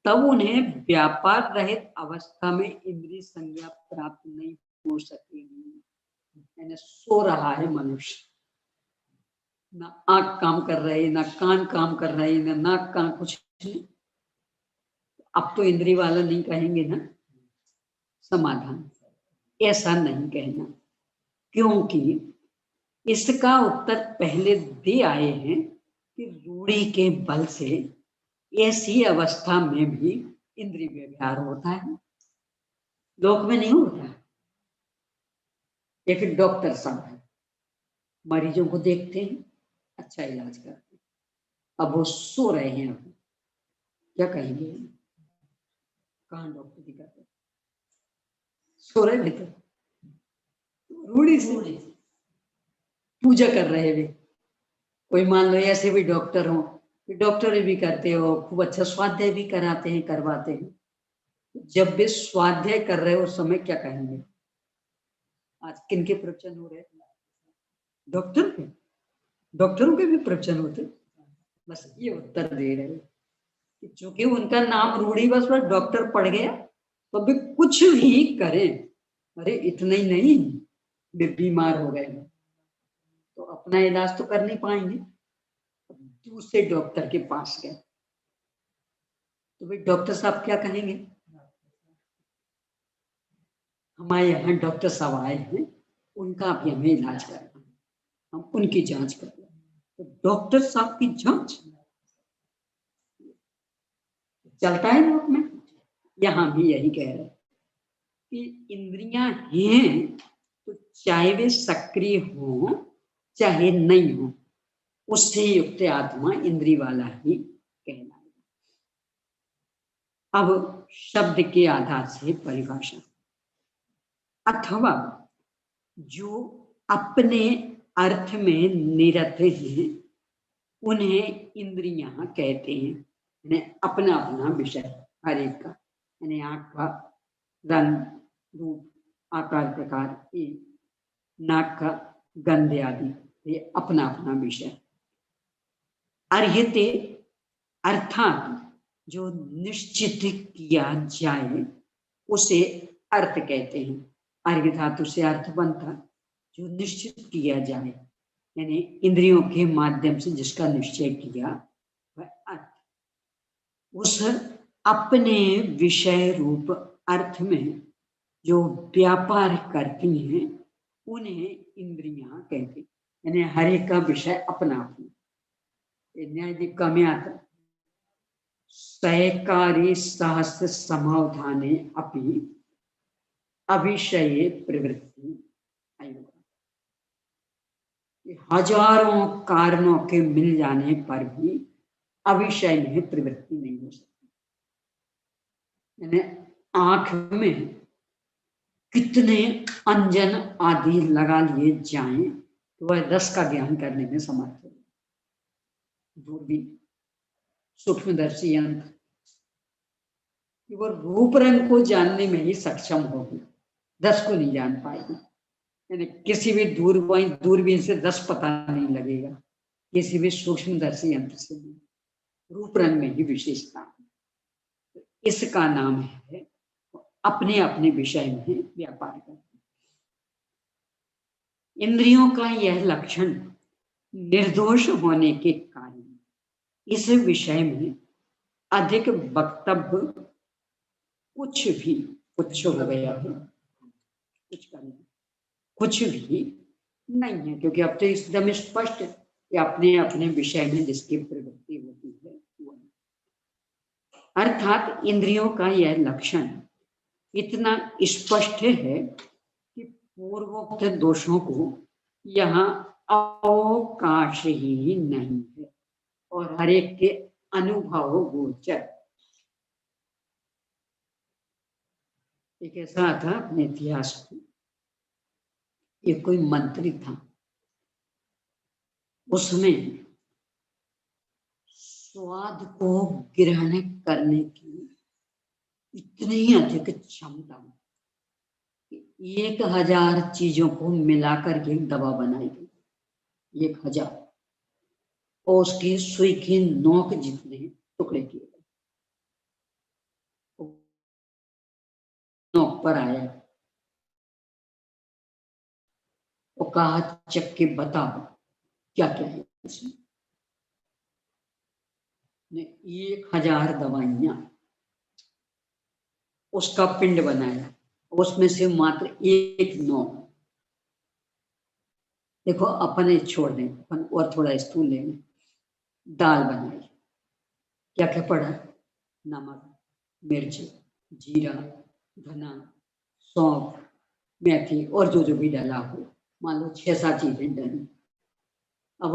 तब उन्हें व्यापार रहित अवस्था में इंद्रिय संज्ञा प्राप्त नहीं हो सकेगी। यानी सो रहा है मनुष्य, ना आंख काम कर रही, ना कान काम कर रही, ना नाक कान, कुछ नहीं। अब तो इंद्रिय वाला नहीं कहेंगे ना समाधान, ऐसा नहीं कहना, क्योंकि इसका उत्तर पहले दे आए हैं कि रूढ़ी के बल से ऐसी अवस्था में भी इंद्रिय व्यवहार होता है, लोक में नहीं होता है। एक डॉक्टर साहब है, मरीजों को देखते हैं, अच्छा इलाज करते हैं, अब वो सो रहे हैं, अब क्या कहेंगे, कहाँ डॉक्टर दिखाते, सो रहे भीतर, रूढ़ी से पूजा कर रहे वे। कोई मान लो ऐसे भी डॉक्टर हो, डॉक्टर भी करते हो, खूब अच्छा स्वाध्याय भी कराते हैं, करवाते हैं, जब भी स्वाध्याय कर रहे हो उस समय क्या कहेंगे, आज किन के प्रवचन हो रहे, डॉक्टर के, डॉक्टरों के भी प्रवचन होते, बस ये उत्तर दे रहे कि चूंकि उनका नाम रूढ़ी बस डॉक्टर पड़ गया, तो भी कुछ भी करें, अरे इतना ही नहीं, वे बीमार हो गए तो अपना इलाज तो कर नहीं पाएंगे, दूसरे डॉक्टर के पास गए, तो भाई डॉक्टर साहब क्या कहेंगे, हमारे यहाँ डॉक्टर साहब आए हैं, उनका भी हमें इलाज करना, हम उनकी जांच कर रहे हैं, तो डॉक्टर साहब की जांच चलता है लोक में। यहाँ भी यही कह रहे हैं कि इंद्रियां हैं तो चाहे वे सक्रिय हो चाहे नहीं हो, उससे युक्त आत्मा इंद्रिय वाला ही कहलाएगा। अब शब्द के आधार से परिभाषा, अथवा जो अपने अर्थ में निरत हैं उन्हें इंद्रियां कहते हैं, यानी अपना अपना विषय हर एक का, यानी आंख का रंग रूप आकार प्रकार, ये नाक का गंध आदि, ये अपना अपना विषय। अर्हते अर्थात जो निश्चित किया जाए उसे अर्थ कहते हैं। अर्घ धातु से अर्थ बनता, जो निश्चित किया जाए, यानी इंद्रियों के माध्यम से जिसका निश्चय किया वह अर्थ। उस अपने विषय रूप अर्थ में जो व्यापार करती हैं उन्हें इंद्रियां कहते हैं, यानी हर एक का विषय अपना अपना। न्याय दीपिका में आता, सहकारी सहस्र समाधाने अपि अविषये प्रवृत्ति, हजारों कारणों के मिल जाने पर भी अविषय में प्रवृत्ति नहीं हो सकती। यानी आंख में कितने अंजन आदि लगा लिए जाएं तो वह रस का ज्ञान करने में समर्थ है। दूरबीन, सूक्ष्मदर्शी यंत्र, वो रूप रंग को जानने में ही सक्षम होगी, रस को नहीं जान पाएगी। यानी किसी भी दूरबीन से रस पता नहीं लगेगा, किसी भी सूक्ष्मदर्शी यंत्र से नहीं, रूप रंग में ही विशेषता है। इसका नाम है अपने अपने विषय में व्यापार करना। इंद्रियों का यह लक्षण निर्दोष होने के कारण इस विषय में अधिक वक्तव्य कुछ हो गया है, कुछ भी नहीं है, क्योंकि अब तो एकदम स्पष्ट कि अपने अपने विषय में जिसकी प्रवृत्ति होती है वो। अर्थात इंद्रियों का यह लक्षण इतना स्पष्ट है कि पूर्वोक्त दोषों को यहाँ अवकाश ही नहीं है और हर एक के अनुभव गोचर। एक ऐसा था अपने इतिहास में, एक कोई मंत्री था, उसमें स्वाद को ग्रहण करने की इतनी अधिक क्षमता, 1000 चीजों को मिलाकर के दवा बनाई गई, 1000, और उसकी सुई की नोक जितने टुकड़े किए गए। नोक पर आया और कहा चख के बताओ क्या क्या है इसमें। 1000 दवाइयां उसका पिंड बनाया, उसमें से मात्र एक नोक। देखो अपने छोड़ दें, अपन और थोड़ा स्थूल लेंगे। दाल बनाई, क्या क्या पड़ा? नमक, मिर्च, जीरा, धना, सौंफ, मेथी और जो जो भी डाला हो, मान लो 6-7 चीजें डाली। अब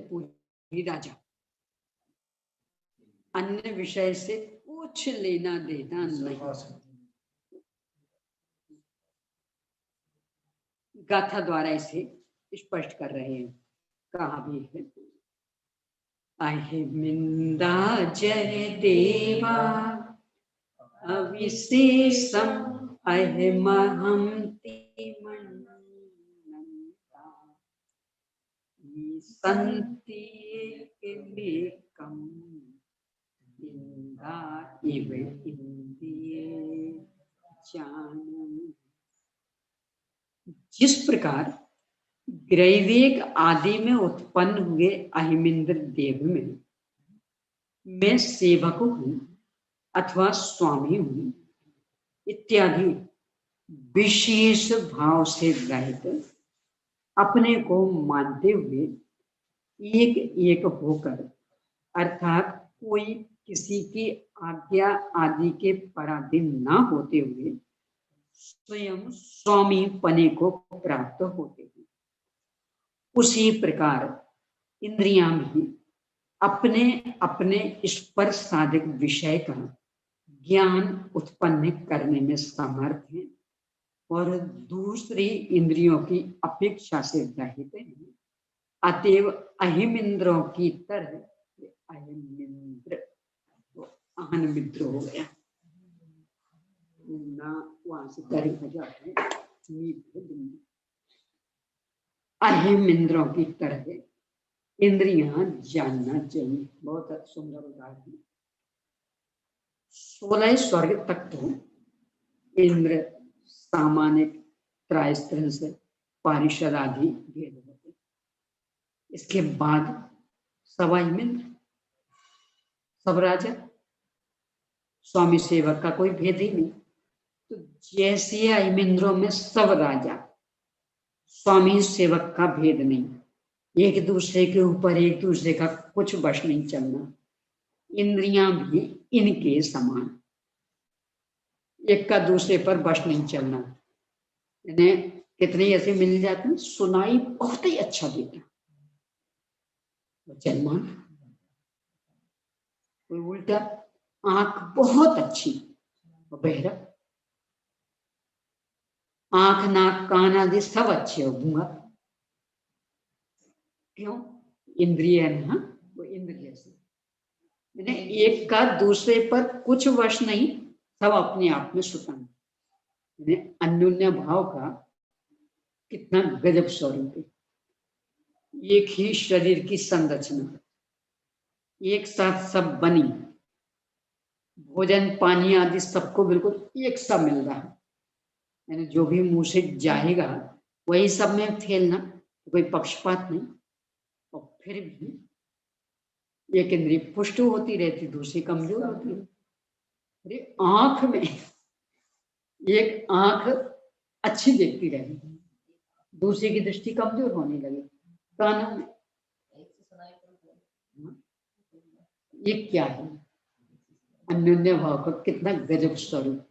पूरी राजा, अन्य विषय से कुछ लेना देना नहीं। गाथा द्वारा इसे स्पष्ट कर रहे हैं। कहा भी है, अहिमिंदा जय देवा अविशेषम अहिमहं तिमन्नन्ता संति एकमेकं इंदा इव इंदिये जानम्। जिस प्रकार ग्रैवेग आदि में उत्पन्न हुए अहिमिंद्र देव में मैं सेवक हूं अथवा स्वामी हूं इत्यादि विशेष भाव से रहित अपने को मानते हुए एक एक होकर, अर्थात कोई किसी की आज्ञा आदि के पराधीन न होते हुए स्वयं स्वामी पने को प्राप्त होते हैं। उसी प्रकार इंद्रियां भी अपने अपने स्पर्श साधक विषय का ज्ञान उत्पन्न करने में समर्थ है और दूसरी इंद्रियों की अपेक्षा से रहित है। अतएव अहिमिंद्रों की तरह अहिमिंद्र तो अहनमिंद्र हो गया ना, वहां से करी हो जाते हैं। अहिमिंद्रों की तरह इंद्रियां जानना चाहिए। बहुत सुंदर उदाहरण। 16 स्वर्ग तक तो इंद्र सामान्य त्रायस्त्र से पारिषद आदि भेद होते, इसके बाद सब अहिमिंद्र, सब राजा, स्वामी सेवक का कोई भेद ही नहीं। तो जैसे अहिमिंद्रों में सब राजा, स्वामी सेवक का भेद नहीं, एक दूसरे के ऊपर एक दूसरे का कुछ वश नहीं चलना, इंद्रियां भी इनके समान, एक का दूसरे पर वश नहीं चलना। इन्हें कितने ऐसे मिल जाते हैं, सुनाई बहुत ही अच्छा देता, जन्मान कोई उल्टा, आंख बहुत अच्छी बहरा, आंख नाक कान आदि सब अच्छे होगा। क्यों? इंद्रिय है ना, वो इंद्रिय से मैंने एक का दूसरे पर कुछ वश नहीं, सब अपने आप में स्वतंत्र। अन्योन्य भाव का कितना गजब स्वरूप है। एक ही शरीर की संरचना, एक साथ सब बनी, भोजन पानी आदि सबको बिल्कुल एक सा मिल रहा है। यानी जो भी मुंह से जाएगा वही सब में फैलना, तो कोई पक्षपात नहीं। और फिर भी एक इंद्रिय पुष्ट होती रहती, दूसरी कमजोर होती है। अरे आंख में एक आंख अच्छी देखती रहेगी, दूसरी की दृष्टि कमजोर होने लगी। कानों में ये क्या है? अन्योन्य भाव का कितना गजब स्वरूप।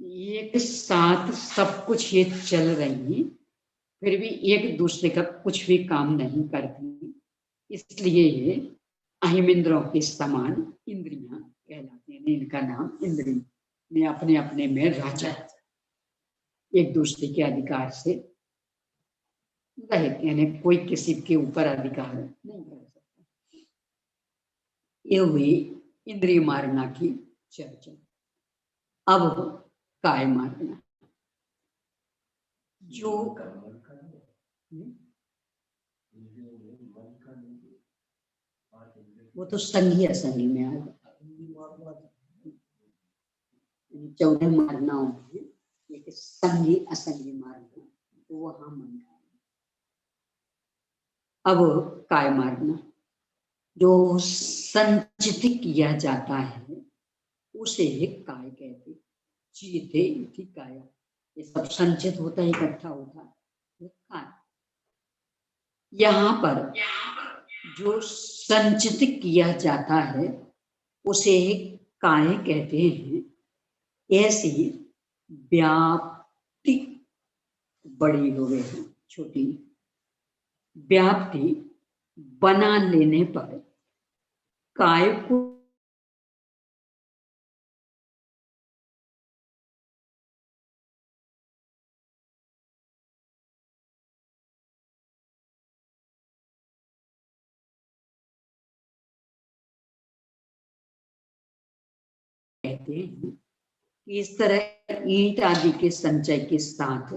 एक साथ सब कुछ ये चल रही है, फिर भी एक दूसरे का कुछ भी काम नहीं करती। इसलिए ये अहिमिंद्रों के समान इंद्रियां कहलाती हैं। इनका नाम इंद्रिय ने अपने अपने में राजा, एक दूसरे के अधिकार से रहित, यानी कोई किसी के ऊपर अधिकार नहीं कर सकता। ये हुई इंद्रिय मारना की चर्चा। अब काय मारना, जो वो तो संघी असंगी में आएगा। 14 मारनाओं में एक संघी असंगी मारना, तो वहां मन। अब काय मारना, जो संचित किया जाता है उसे काय कहते। चीते इति काया, ये सब संचित होता है, इकट्ठा होता है काय। यहाँ पर जो संचित किया जाता है उसे काय कहते हैं। ऐसी व्याप्ति बड़ी हो गई, छोटी व्याप्ति बना लेने पर काय को कहते हैं कि इस तरह ईंट आदि के संचय के साथ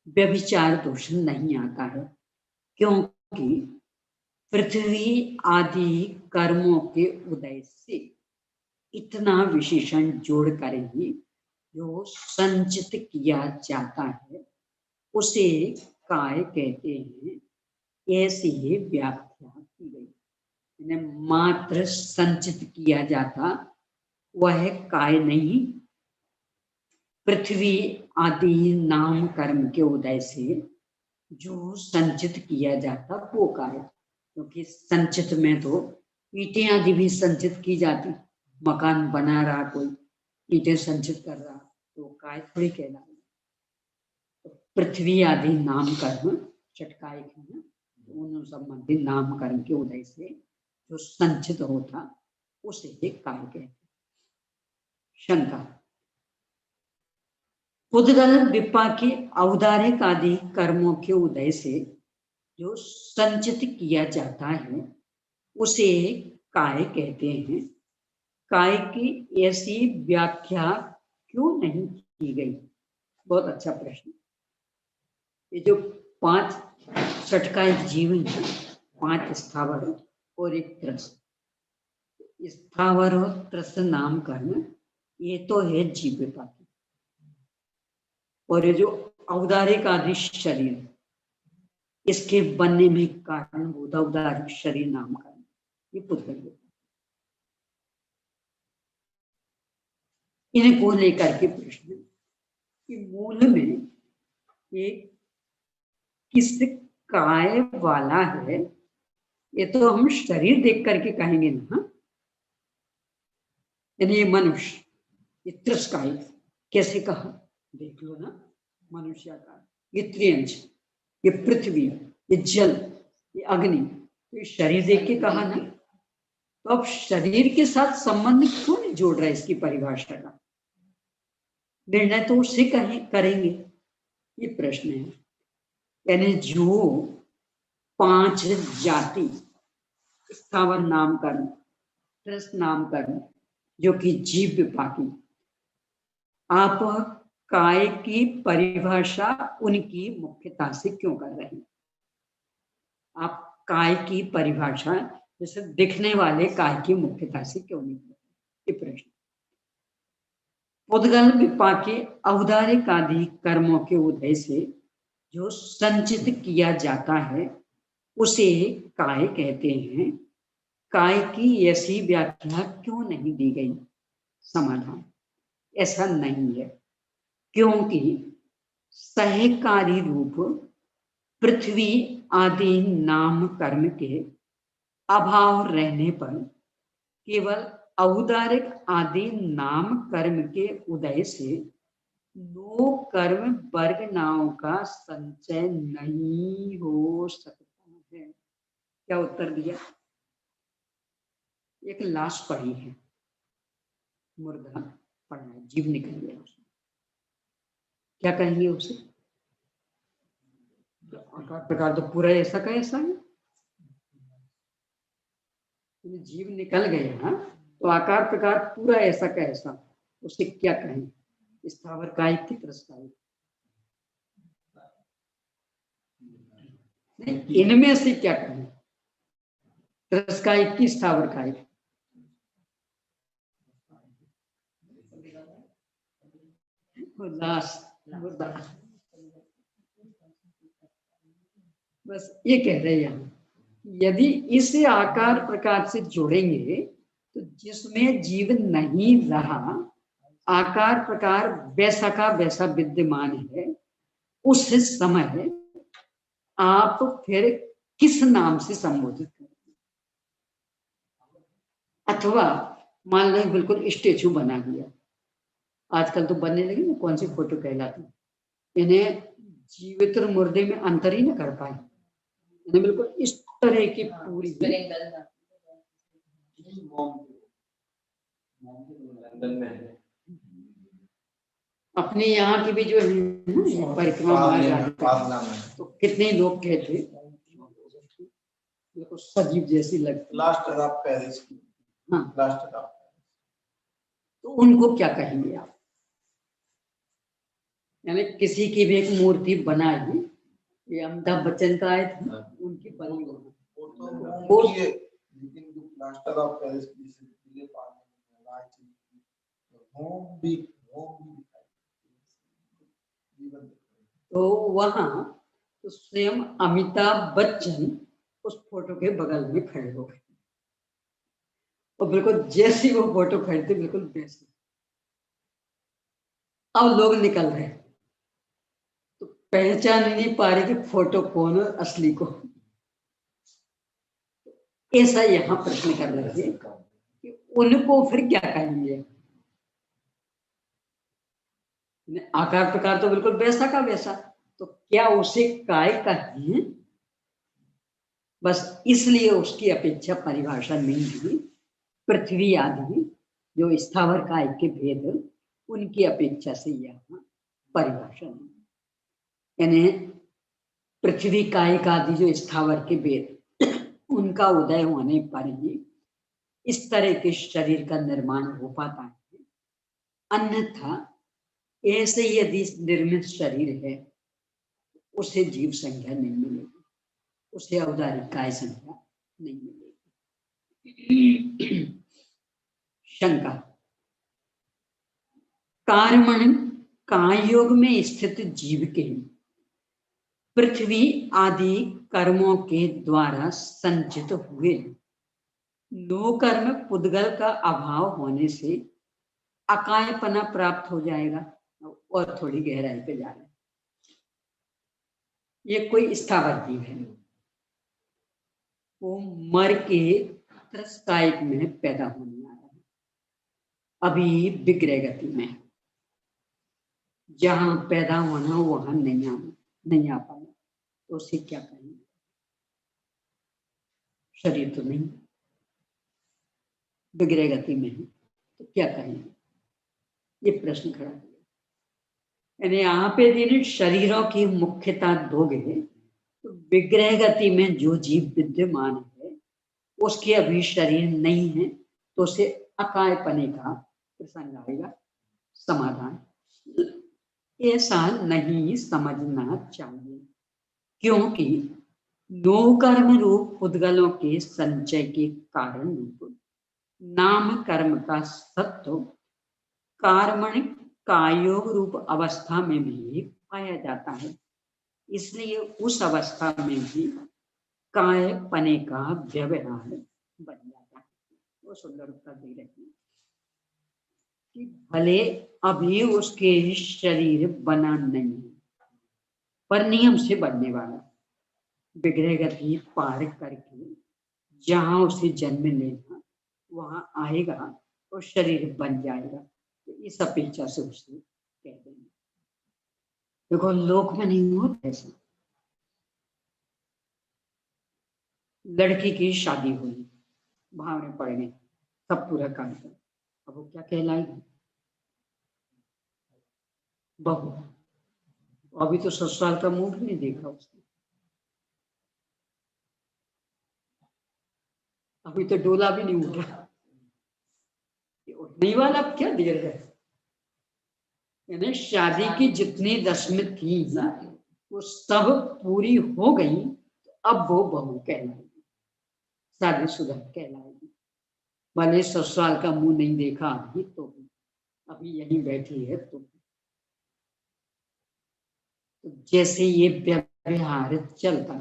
व्यभिचार दोष नहीं आता है, क्योंकि पृथ्वी आदि कर्मों के उदय से इतना विशेषण जोड़कर ही जो संचित किया जाता है उसे काय कहते हैं। ऐसी ही व्याख्या की गई। मात्र संचित किया जाता वह काय नहीं, पृथ्वी आदि नाम कर्म के उदय से जो संचित किया जाता वो काय। क्योंकि संचित में तो ईंटें आदि भी संचित की जाती, मकान बना रहा कोई, ईंटें संचित कर रहा, तो काय थोड़ी कहला। तो पृथ्वी आदि नाम कर्म चटकाए हैं, उन संबंधित नाम कर्म के उदय से जो संचित होता उसे काय कहते। शंका, उद्गल विपाकी औदारिक आदि कर्मों के उदय से जो संचित किया जाता है उसे काय कहते हैं। काय की ऐसी व्याख्या क्यों नहीं की गई? बहुत अच्छा प्रश्न। ये जो 5 चटकाए जीव हैं, 5 स्थावर और एक त्रस्त। स्थावर और त्रस्त नाम कर्म ये तो है जीव विपाकी, और ये जो औदारिक आदि शरीर इसके बनने में कारणभूत औदारिक शरीर नाम कर्म ये पुत्र। इनको लेकर के प्रश्न कि मूल में ये किस काय वाला है, ये तो हम शरीर देख करके कहेंगे ना। यानी ये मनुष्य, ये त्रस्काय कैसे कहा, देख लो ना। मनुष्य का ये त्रियंश, ये पृथ्वी, ये जल, ये अग्नि, तो ये शरीर देख के कहा ना। तो अब शरीर के साथ संबंध क्यों नहीं जोड़ रहा है इसकी परिभाषा का? निर्णय तो उससे करेंगे, ये प्रश्न है। यानी जो 5 जाति, स्थावर नामकरण, त्रस्त नामकरण, जो कि जीव विपाकी, आप काय की परिभाषा उनकी मुख्यता से क्यों कर रहे हैं? आप काय की परिभाषा जैसे दिखने वाले काय की मुख्यता से क्यों नहीं कर रहे? ये प्रश्न। पुद्गल विपाकी औदारिक आदि कर्मों के उदय से जो संचित किया जाता है उसे काय कहते हैं। काय की ऐसी व्याख्या क्यों नहीं दी गई? समाधान, ऐसा नहीं है, क्योंकि सहकारी रूप पृथ्वी आदि नाम कर्म के अभाव रहने पर केवल औदारिक आदि नाम कर्म के उदय से नो कर्म वर्ग नाम का संचय नहीं हो सकता है। क्या उत्तर दिया? एक लाश पड़ी है, मुर्दा पड़ा है, जीव निकल गया उसमें, क्या कहेंगे उसे? आकार प्रकार तो पूरा ऐसा का ऐसा है, जीव निकल गया तो आकार प्रकार पूरा ऐसा का ऐसा, उसे क्या कहें? स्थावर कायिक की त्रस्तायिक? नहीं, इनमें से क्या कहें? त्रस्कायिक की स्थावर कायिक? लाश, मुर्दा। बस ये कह रहे हैं, यदि इस आकार प्रकार से जोड़ेंगे तो जिसमें जीव नहीं रहा, आकार प्रकार वैसा का वैसा विद्यमान है, उस समय आप फिर किस नाम से संबोधित करेंगे? अथवा मान लो बिल्कुल स्टेचू बना दिया, आजकल तो बनने लगे ना, कौन सी फोटो कहलाती, इन्हें जीवित और मुर्दे में अंतर ही ना कर पाए, इन्हें बिल्कुल इस तरह की पूरी अपने यहाँ की भी जो है परिक्रमा, तो कितने लोग कहते बिल्कुल सजीव जैसी लगती। लास्ट ऑफ पेरिस की, हाँ, लास्ट ऑफ, तो उनको क्या कहेंगे आप? यानी किसी की भी एक मूर्ति बनाई, ये अमिताभ बच्चन का आए थे, उनकी बनी वो लेकिन जो प्लास्टर ऑफ पेरिस की दिखती है पानी में रांची होम भी तो वहां तो स्वयं अमिताभ बच्चन उस फोटो के बगल में खड़े हो गए और बिल्कुल जैसी वो फोटो खड़ी थी बिल्कुल वैसी। अब लोग निकल रहे तो पहचान ही नहीं पा रहे कि फोटो कौन है असली को। ऐसा यहां प्रश्न कर रहे थे कि उनको फिर क्या कहेंगे? आकार प्रकार तो बिल्कुल वैसा का वैसा, तो क्या उसे काय कहें? बस इसलिए उसकी अपेक्षा परिभाषा नहीं हुई। पृथ्वी आदि जो स्थावर काय के भेद, उनकी अपेक्षा से यहाँ परिभाषा नहीं, यानी पृथ्वी कायिक आदि जो स्थावर के भेद, उनका उदय होने पर ही इस तरह के शरीर का निर्माण हो पाता है। अन्यथा ऐसे यदि निर्मित शरीर है उसे जीव संख्या नहीं मिलेगी, उसे औदारिक काय संख्या नहीं मिलेगी। शंका, कर्मण कायोग में स्थित जीव के पृथ्वी आदि कर्मों के द्वारा संचित हुए नो कर्म पुद्गल का अभाव होने से अकायपना प्राप्त हो जाएगा। और थोड़ी गहराई पे जा रहे हैं, ये कोई स्थावर जीव है, वो मर के त्रस्कायिक में पैदा होने आ रहा है, अभी विग्रह गति में है, जहां पैदा होना वहां नहीं आ पाया, तो उसे क्या कहेंगे? शरीर तो नहीं, विग्रह गति में है, तो क्या कहेंगे? ये प्रश्न खड़ा किया। यानी यहाँ पे यदि शरीरों की मुख्यता दोगे तो विग्रह गति में जो जीव विद्यमान है उसके अभी शरीर नहीं है, तो उसे अकायपने का प्रसंग आएगा। समाधान ऐसा नहीं समझना चाहिए, क्योंकि नो कर्म रूप उद्गलों के संचय के कारण रूप नाम कर्म का सत्व कार्मणिक कायोग रूप अवस्था में भी पाया जाता है। इसलिए उस अवस्था में भी कायपने का व्यवहार बन जाता है। वो सुंदर उत्तर दे रहे हैं कि भले अभी उसके शरीर बना नहीं है, पर नियम से बनने वाला विग्रह गति पार करके जहां उसे जन्म लेगा वहां आएगा और शरीर बन जाएगा। तो इस अपेक्षा से उसे कह देंगे। देखो लोक में नहीं होता ऐसा। लड़की की शादी हुई, भावने पड़ गए, सब पूरा काम कर, अब वो क्या कहलाएगी? बहू। अभी तो ससुराल का मुंह भी नहीं देखा उसने, अभी तो डोला भी नहीं उठा, उठने ही वाला अब क्या देर है। यानी शादी की जितनी रस्में थी वो सब पूरी हो गई, तो अब वो बहू कहलाएगी, शादीशुदा कहलाएगी। भले ससुराल का मुंह नहीं देखा अभी, तो अभी यहीं बैठी है तो जैसे ये व्यवहार चलता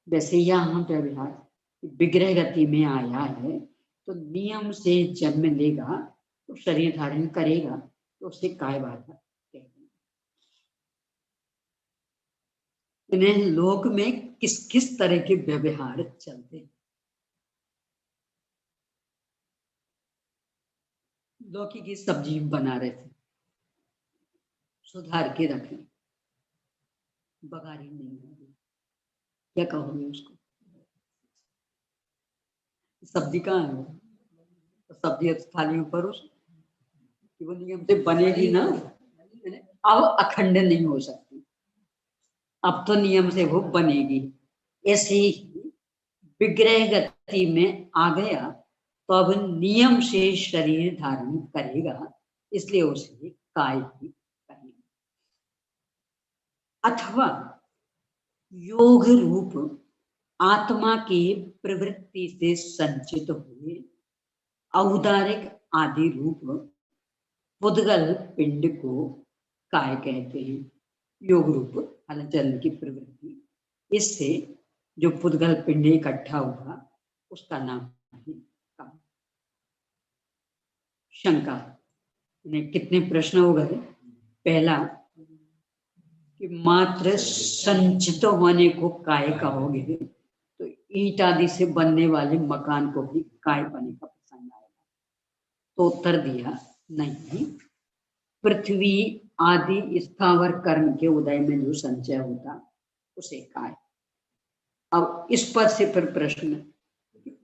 वैसे यहाँ व्यवहार विग्रह गति में आया है, तो नियम से जन्म लेगा तो शरीर धारण करेगा, तो उसे काय बाधा कहते हैं। इन्हें लोक में किस किस तरह के व्यवहार चलते हैं। लौकी की सब्जी बना रहे थे, सुधार के रखें, बघारी नहीं होगी, क्या कहोगे उसको? सब्जी कहाँ है? तो सब्जी थाली में परोस, वो नियम से बनेगी ना, अब अखंड नहीं हो सकती, अब तो नियम से वो बनेगी। ऐसे ही विग्रह गति में आ गया तो अब नियम से शरीर धारण करेगा, इसलिए उसे काय ही कहेंगे। अथवा योग रूप आत्मा की प्रवृत्ति से संचित हुए औदारिक आदि रूप पुद्गल पिंड को काय कहते हैं। योग रूप हलचल की प्रवृत्ति, इससे जो पुद्गल पिंड इकट्ठा हुआ उसका नाम है काय। शंका, कितने प्रश्न हो गए? पहला कि मात्र संचित होने को काय कहोगे तो ईंट आदि से बनने वाले मकान को भी काय बने का प्रसंग आएगा। तो उत्तर दिया नहीं, पृथ्वी आदि स्थावर कर्म के उदय में जो संचय होता उसे काय। अब इस पद से फिर प्रश्न,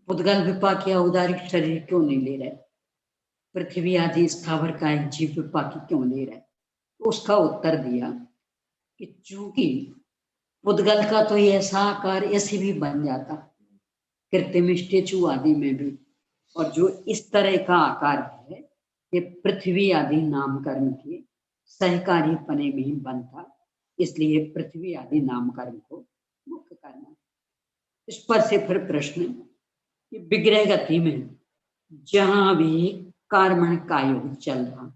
पुद्गल विपाक या औदारिक शरीर क्यों नहीं ले रहे? पृथ्वी आदि स्थावर का एक जीव विपाकी क्यों ले रहे? तो उसका उत्तर दिया कि चूंकि पुद्गल का तो ऐसा आकार ऐसे भी बन जाता कृत्रिम स्टेचू आदि में भी, और जो इस तरह का आकार है ये पृथ्वी आदि नामकरण के सहकारी पने में ही बनता, इसलिए पृथ्वी आदि नामकरण को मुख्य करना। इस पर से फिर प्रश्न कि विग्रह गति में जहां भी कार्मण कायोग चल रहा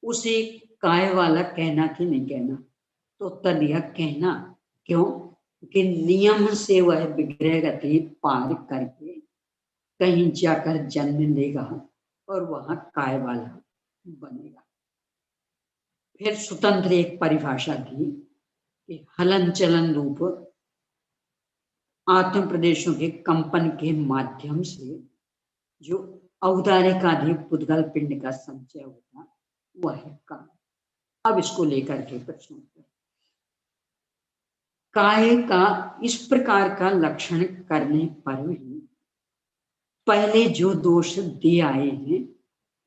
उसे काय वाला कहना कि नहीं कहना? तो उत्तर दिया कहना। क्यों? कि नियम से वह विग्रह गति पार करके कहीं जाकर जन्म लेगा और वहां काय वाला बनेगा। फिर स्वतंत्र एक परिभाषा दी कि हलन चलन रूप आत्म प्रदेशों के कंपन के माध्यम से जो औदारिक आदि पुद्गल पिंड का संचय होता वह है काय। अब इसको लेकर के प्रश्न उत्तर। काय का इस प्रकार का लक्षण करने पर भी पहले जो दोष दिए आए हैं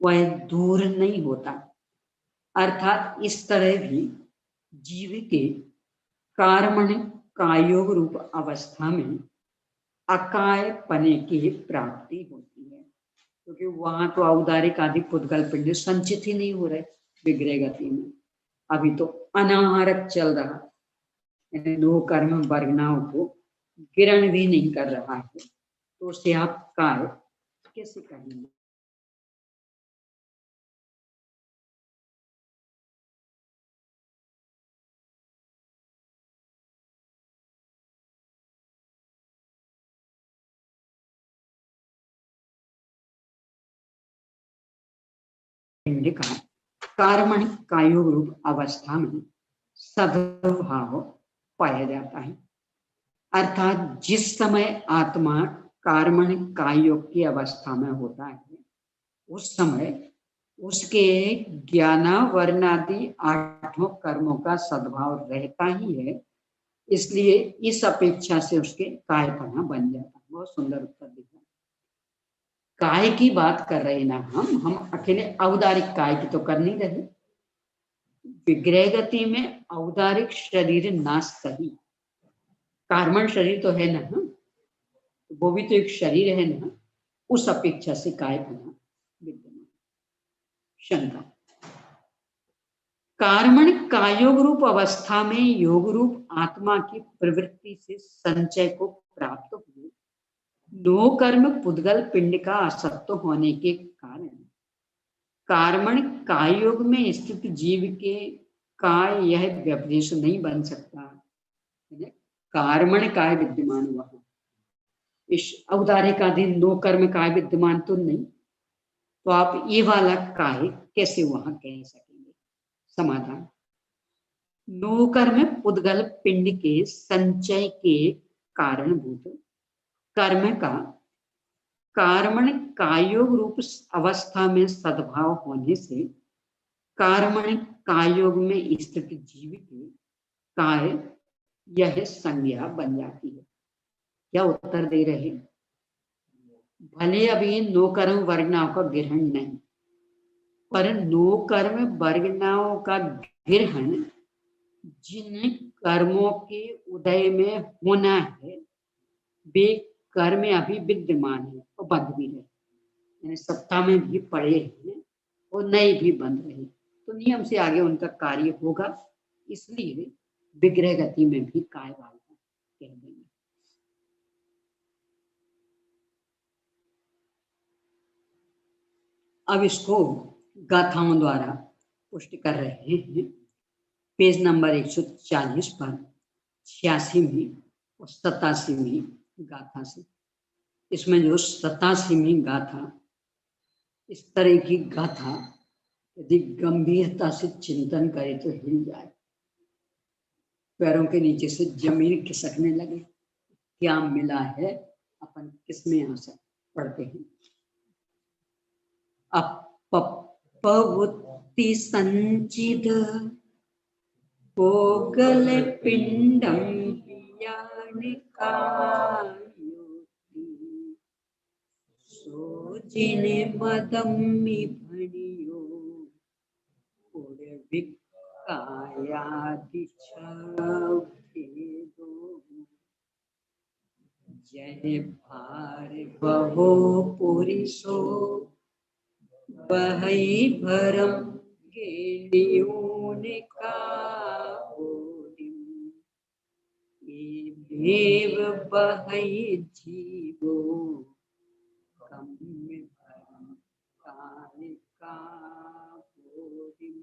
वह दूर नहीं होता, अर्थात इस तरह भी जीव के कार्मण कायोग रूप अवस्था में अकाय पने की प्राप्ति होती है, क्योंकि वहां तो औदारिक आदि पुद्गल पिंड संचित ही नहीं हो रहे विग्रह गति में। अभी तो अनाहारक चल रहा, यानी दो कर्म वर्गनाओं को गिरण भी नहीं कर रहा है, तो उसे आप काय कैसे कहेंगे? पिंड का कार्मण कायोग रूप अवस्था में सद्भाव पाया जाता है, अर्थात जिस समय आत्मा कार्मण कायोग की अवस्था में होता है उस समय उसके ज्ञाना वर्णादि आठों कर्मों का सद्भाव रहता ही है, इसलिए इस अपेक्षा से उसके कायपना बन जाता है। बहुत सुंदर उत्तर दिया। काय की बात कर रहे ना हम अकेले औदारिक काय की तो कर नहीं रहे। विग्रह गति में औदारिक शरीर नाश सही, कार्मण शरीर तो है ना, वो भी तो एक शरीर है ना, उस अपेक्षा से काय बना विद्यमान। शंका, कार्मण कायोग रूप अवस्था में योग रूप आत्मा की प्रवृत्ति से संचय को प्राप्त हुए दो कर्म पुद्गल पिंड का असत्व होने के कारण कार्मण कायोग में स्थित जीव के काय यह व्यपदेश नहीं बन सकता। कार्मण काय विद्यमान हुआ, इस औदारिकाधीन दो कर्म काय विद्यमान तो नहीं, तो आप ये वाला काय कैसे वहां कह सकेंगे? समाधान, दो कर्म पुद्गल पिंड के संचय के कारणभूत कर्म का कार्मण कायोग रूप अवस्था में सद्भाव होने से कार्मण कायोग में स्थित जीव के काय यह संज्ञा बन जाती है। क्या उत्तर दे रहे? भले अभी नो कर्म वर्गनाओं का ग्रहण नहीं, पर नो कर्म वर्गनाओं का ग्रहण जिन कर्मों के उदय में होना है वे कर्म अभी विद्यमान है और बंध भी रहे, यानी सत्ता में भी पड़े हैं और नए भी बन रहे, तो नियम से आगे उनका कार्य होगा, इसलिए विग्रह गति में भी काय वाला कह देंगे। अब इसको गाथाओं द्वारा पुष्टि कर रहे हैं। पेज नंबर 140 पर 86वीं और 87वीं गाथा से। इसमें जो 87वीं गाथा, इस तरह की गाथा यदि गंभीरता से चिंतन करे तो हिल जाए, पैरों के नीचे से जमीन खिसकने लगे, क्या मिला है, अपन किसमें आशा पढ़ते हैं। अपवुत्ति संचित पोगल पिंडम सोजिने मदम्मि भणियो उर्विकायादिच्छेदो जय भार बहो पुरिसो बहई भरम गेलियोने का देव बहई जीवो कम्य भरम कालिका बोधिम।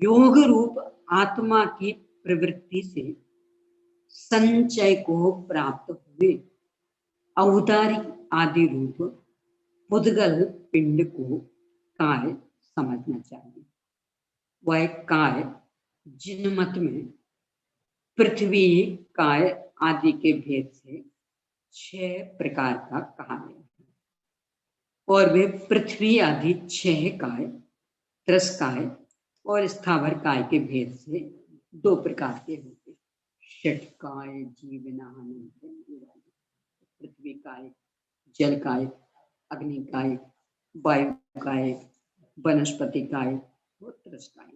योग रूप आत्मा की प्रवृत्ति से संचय को प्राप्त हुए औदारिक आदि रूप पुद्गल पिंड को काय समझना चाहिए। वह काय जिन मत में पृथ्वी काय आदि के भेद से 6 प्रकार का कहा गया है, और वे पृथ्वी आदि 6 काय, त्रसकाय और स्थावर काय के भेद से 2 प्रकार के होते। षटकाय जीवनान, पृथ्वी काय, जल काय, अग्नि काय, वायु काय, वनस्पति काय और त्रस्ताय,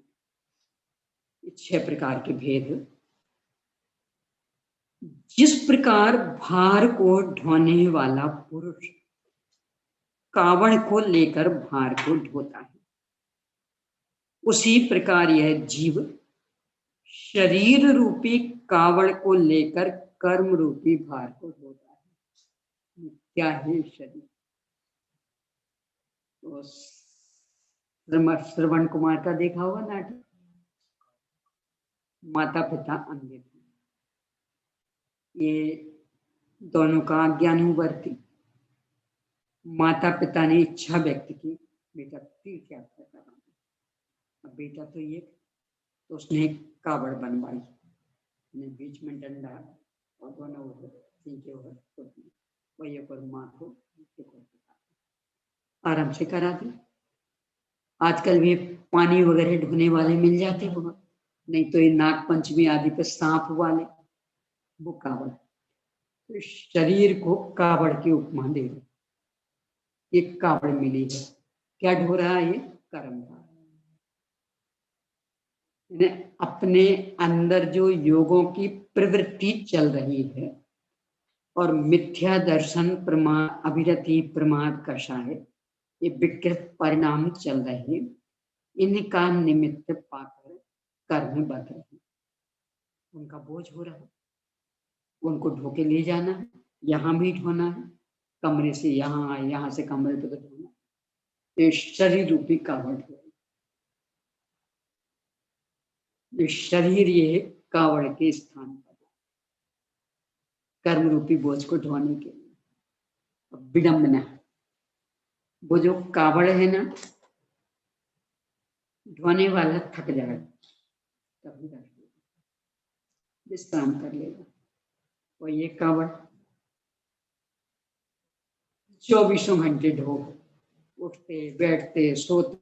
ये 6 प्रकार के भेद। जिस प्रकार भार को ढोने वाला पुरुष कावड़ को लेकर भार को ढोता है, उसी प्रकार यह जीव शरीर रूपी कावड़ को लेकर कर्म रूपी भार को ढोता है। क्या है शरीर? तो श्रवण कुमार का देखा होगा नाटक, माता पिता अंधे थे, ये दोनों का ज्ञानवर्ती। माता पिता ने इच्छा व्यक्त की बेटा तीर्थ यात्रा कराना। अब बेटा तो ये, तो उसने एक कावड़ बनवाई, बीच में डंडा और दोनों वही पर माँ को आराम से करा दी। आजकल भी पानी वगैरह ढोने वाले मिल जाते बहुत, नहीं तो ये नाग पंचमी आदि पे सांप वाले, वो कावड़। तो शरीर को कावड़ की उपमा दे रहे, एक कावड़ मिली है, क्या ढो रहा है? ये कर्म का। अपने अंदर जो योगों की प्रवृत्ति चल रही है और मिथ्या दर्शन प्रमाद अभिरति प्रमाद कषा है, ये विकृत परिणाम चल रहे हैं, इनका निमित्त पाकर कर्म बध रहे हैं। उनका बोझ हो रहा है, उनको ढोके ले जाना है, यहाँ भी ढोना है, कमरे से यहाँ, यहाँ से कमरे तक ढोना, ये शरीर रूपी कावड़ है। ये शरीर ये कावड़ के स्थान पर कर्म रूपी बोझ को ढोने के लिए। विडंबना, वो जो कावड़ है ना, ढोने वाला थक जाएगा तभी रख देगा, विश्राम कर लेगा, और ये कावड़ 24 घंटे ढो, उठते बैठते सोते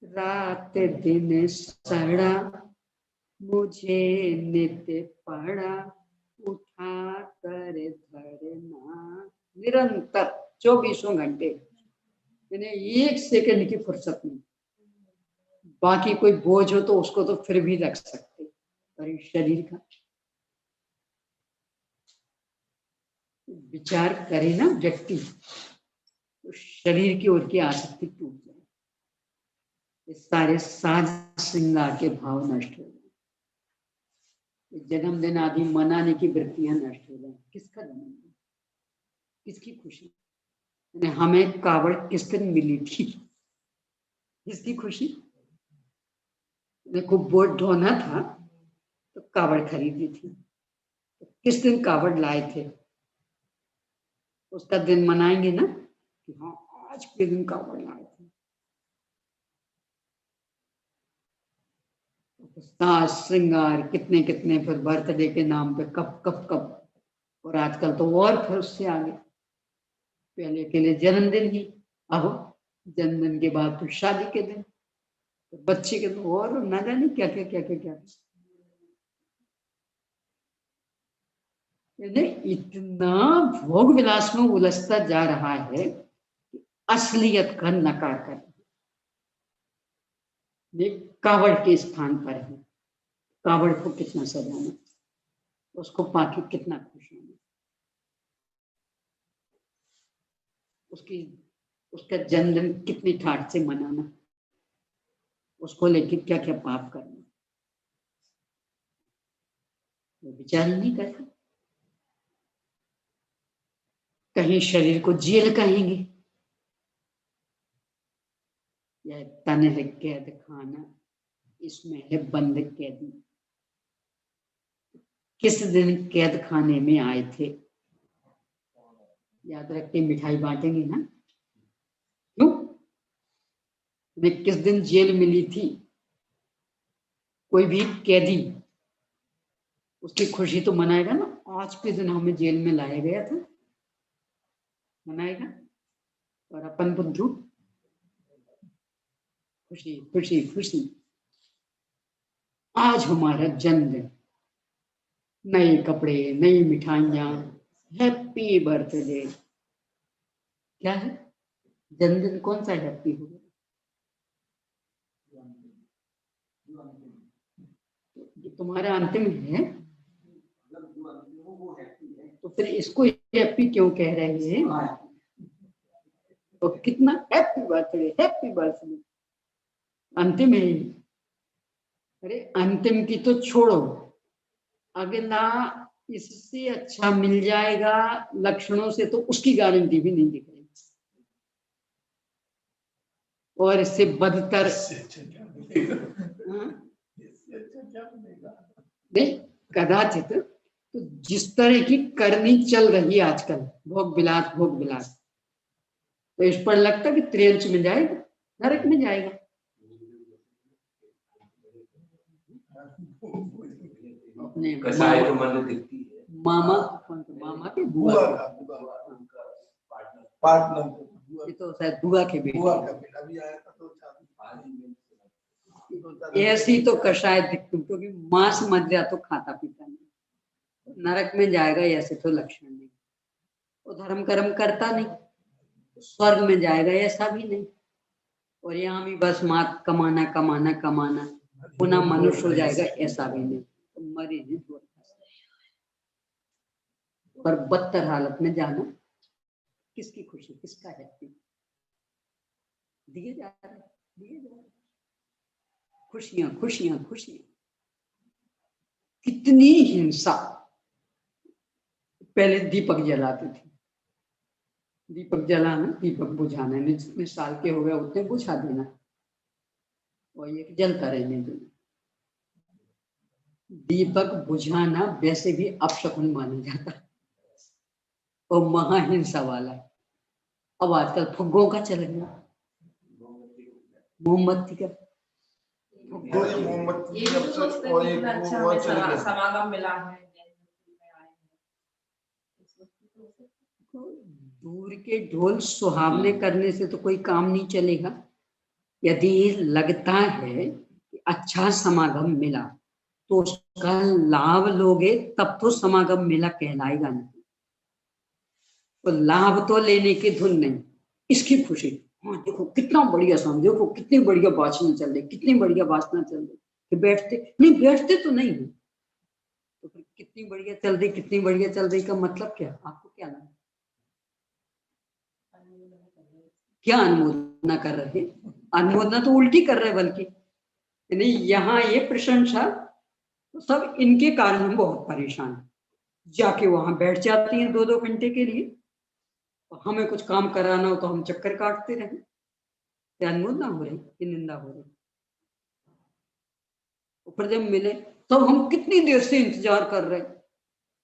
रात दिन सड़ा, मुझे नित्य पड़ा, उठा कर धरना, निरंतर 24 घंटे, यानी 1 सेकंड की फुर्सत नहीं। बाकी कोई बोझ हो तो उसको तो फिर भी रख सकते, पर शरीर का विचार करे ना व्यक्ति, तो शरीर की ओर की आसक्ति टूट जाए, सारे साज श्रृंगार के भाव नष्ट हो जाए, जन्मदिन आदि मनाने की वृत्तियां नष्ट हो जाए। किसका जन्मदिन, किसकी खुशी? हमें कावड़ किस दिन मिली थी, किसकी खुशी? को बोट ढोना था तो कावड़ खरीदी थी, तो किस दिन कावड़ लाए थे, उसका दिन मनाएंगे ना कि हाँ आज के दिन कावड़ लाए थे। साज श्रृंगार कितने कितने, फिर बर्थडे के नाम पे कब कब कब, और आजकल तो और फिर उससे आगे, पहले के लिए जन्मदिन ही, अब जन्मदिन के बाद फिर शादी के दिन, तो बच्चे के तो और ना जाने क्या क्या क्या क्या क्या। इतना भोग विलास में उलझता जा रहा है कि असलियत का नकार कर, कावड़ के स्थान पर है, कावड़ को कितना सजाना, उसको पाके कितना खुश होना, उसका जन्मदिन कितनी ठाठ से मनाना, उसको लेके क्या क्या पाप करना, वो विचार ही नहीं करता। कहीं शरीर को जेल कहेंगे, यह तन है कैद खाना, इसमें है बंद कैदी। किस दिन कैद खाने में आए थे, याद रख के मिठाई बांटेंगे ना, क्यों? मैं किस दिन जेल मिली थी, कोई भी कैदी उसकी खुशी तो मनाएगा ना, आज के दिन हमें जेल में लाया गया था, मनाएगा। और अपन बुद्धू खुशी खुशी खुशी। आज हमारा जन्मदिन, नए कपड़े, नई मिठाइयाँ, हैप्पी बर्थडे। क्या है जन्मदिन? कौन सा हैप्पी होगा? जो तुम्हारा अंतिम है तो फिर इसको हैप्पी क्यों कह रहे हैं? तो कितना हैप्पी बर्थडे अंतिम है। अरे अंतिम की तो छोड़ो, अगला इससे अच्छा मिल जाएगा लक्षणों से तो उसकी गारंटी भी नहीं दिख रही, और इससे बदतर नहीं कदाचित। तो जिस तरह की करनी चल रही है आजकल, भोग विलास, तो इस पर लगता है कि त्रियंच में जाएगा, नरक में जाएगा। अपने मामा के बुआ पार्टनर, ये तो शायद बुआ के बेटे। ऐसी तो कषाय दिखती, क्योंकि मांस मदिरा तो खाता पीता नहीं, नरक में जाएगा ऐसे तो लक्षण नहीं। वो धर्म कर्म करता नहीं, स्वर्ग में जाएगा ऐसा भी नहीं, और यहाँ भी बस मात कमाना कमाना कमाना, पुनः मनुष्य हो जाएगा ऐसा भी नहीं। तो मरी नहीं पर बदतर हालत में जाना किसकी खुशी, किसका हैप्पी? दिए जा रहे खुशियां खुशियां खुशियां। कितनी हिंसा। पहले दीपक जलाते थे, दीपक जलाना, दीपक बुझाना, जितने साल के हो गए उतने बुझा देना, और ये जलता रहने देना। दीपक बुझाना वैसे भी अपशकुन माना जाता है और महाहिंसा वाला है। अब आजकल फुग्गों का चल गया, मोमबत्ती का, समागम मिला है। दूर के ढोल सुहावने करने से तो कोई काम नहीं चलेगा। यदि लगता है कि अच्छा समागम मिला तो उसका लाभ लोगे तब तो समागम मिला कहलाएगा नहीं। तो लाभ तो लेने की धुन नहीं, इसकी खुशी। हाँ देखो कितना बढ़िया सॉन्ग, देखो कितनी बढ़िया वाचना चल रही, कितनी बढ़िया वासना चल रही। कि बैठते तो नहीं है, तो फिर कितनी बढ़िया चल रही, कितनी बढ़िया चल रही का मतलब क्या? आपको क्या लगा? क्या अनुमोदना कर रहे? अनुमोदना तो उल्टी कर रहे, बल्कि नहीं, यहाँ ये प्रशंसा तो सब इनके कारण हम बहुत परेशान हैं। जाके वहां बैठ जाती हैं 2-2 घंटे के लिए, तो हमें कुछ काम कराना हो तो हम चक्कर काटते रहे। अनुमोदना हो रही कि निंदा हो रही? ऊपर जब मिले तब हम कितनी देर से इंतजार कर रहे,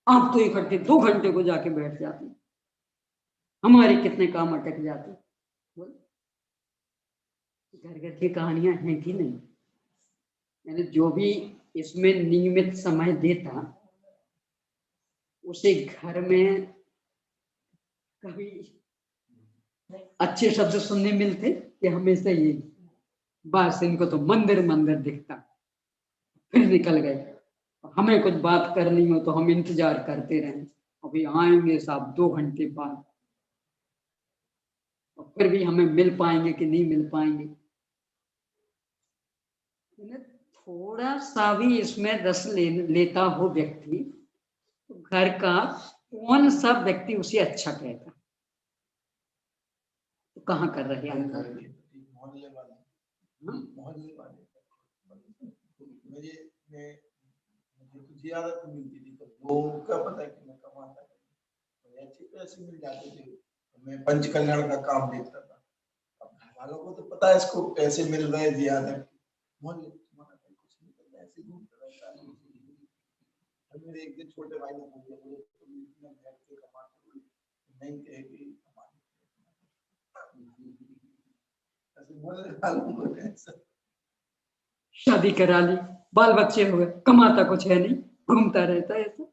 आप तो इकट्ठे 2 घंटे को जाके बैठ जाते, हमारे कितने काम अटक जाते। घर घर की कहानियां हैं कि नहीं? यानी जो भी इसमें नियमित समय देता उसे घर में कभी अच्छे शब्द सुनने मिलते कि हमेशा ये बस इनको तो मंदिर मंदिर दिखता, फिर निकल गए। हमें कुछ बात करनी हो तो हम इंतजार करते रहे, अभी आएंगे साहब 2 घंटे बाद, और फिर भी हमें मिल पाएंगे कि नहीं मिल पाएंगे। थोड़ा सा भी इसमें रस लेता हो व्यक्ति, तो घर का कौन सा व्यक्ति उसे अच्छा कहता? तो कहाँ कर रहे हैं मोहल्ले वाले मुझे तो जियारत मिलती थी, तो वो क्या पता कि मैं कमाता था, अच्छे पैसे मिल जाते थे। मैं पंच कल्याण का काम देखता था। अब घर वालों को तो पता है इसको पैसे मिल रहे हैं जियारत, मोहल्ले कुछ नहीं करता, ऐसे घूमता रहता है। मेरे एक दिन छोटे भाई ने बोला, तुम इतना बैठ के कमाते हो, नहीं कहेगी शादी करा ली, बाल बच्चे हो गए, कमाता कुछ है नहीं, घूमता रहता है। ऐसा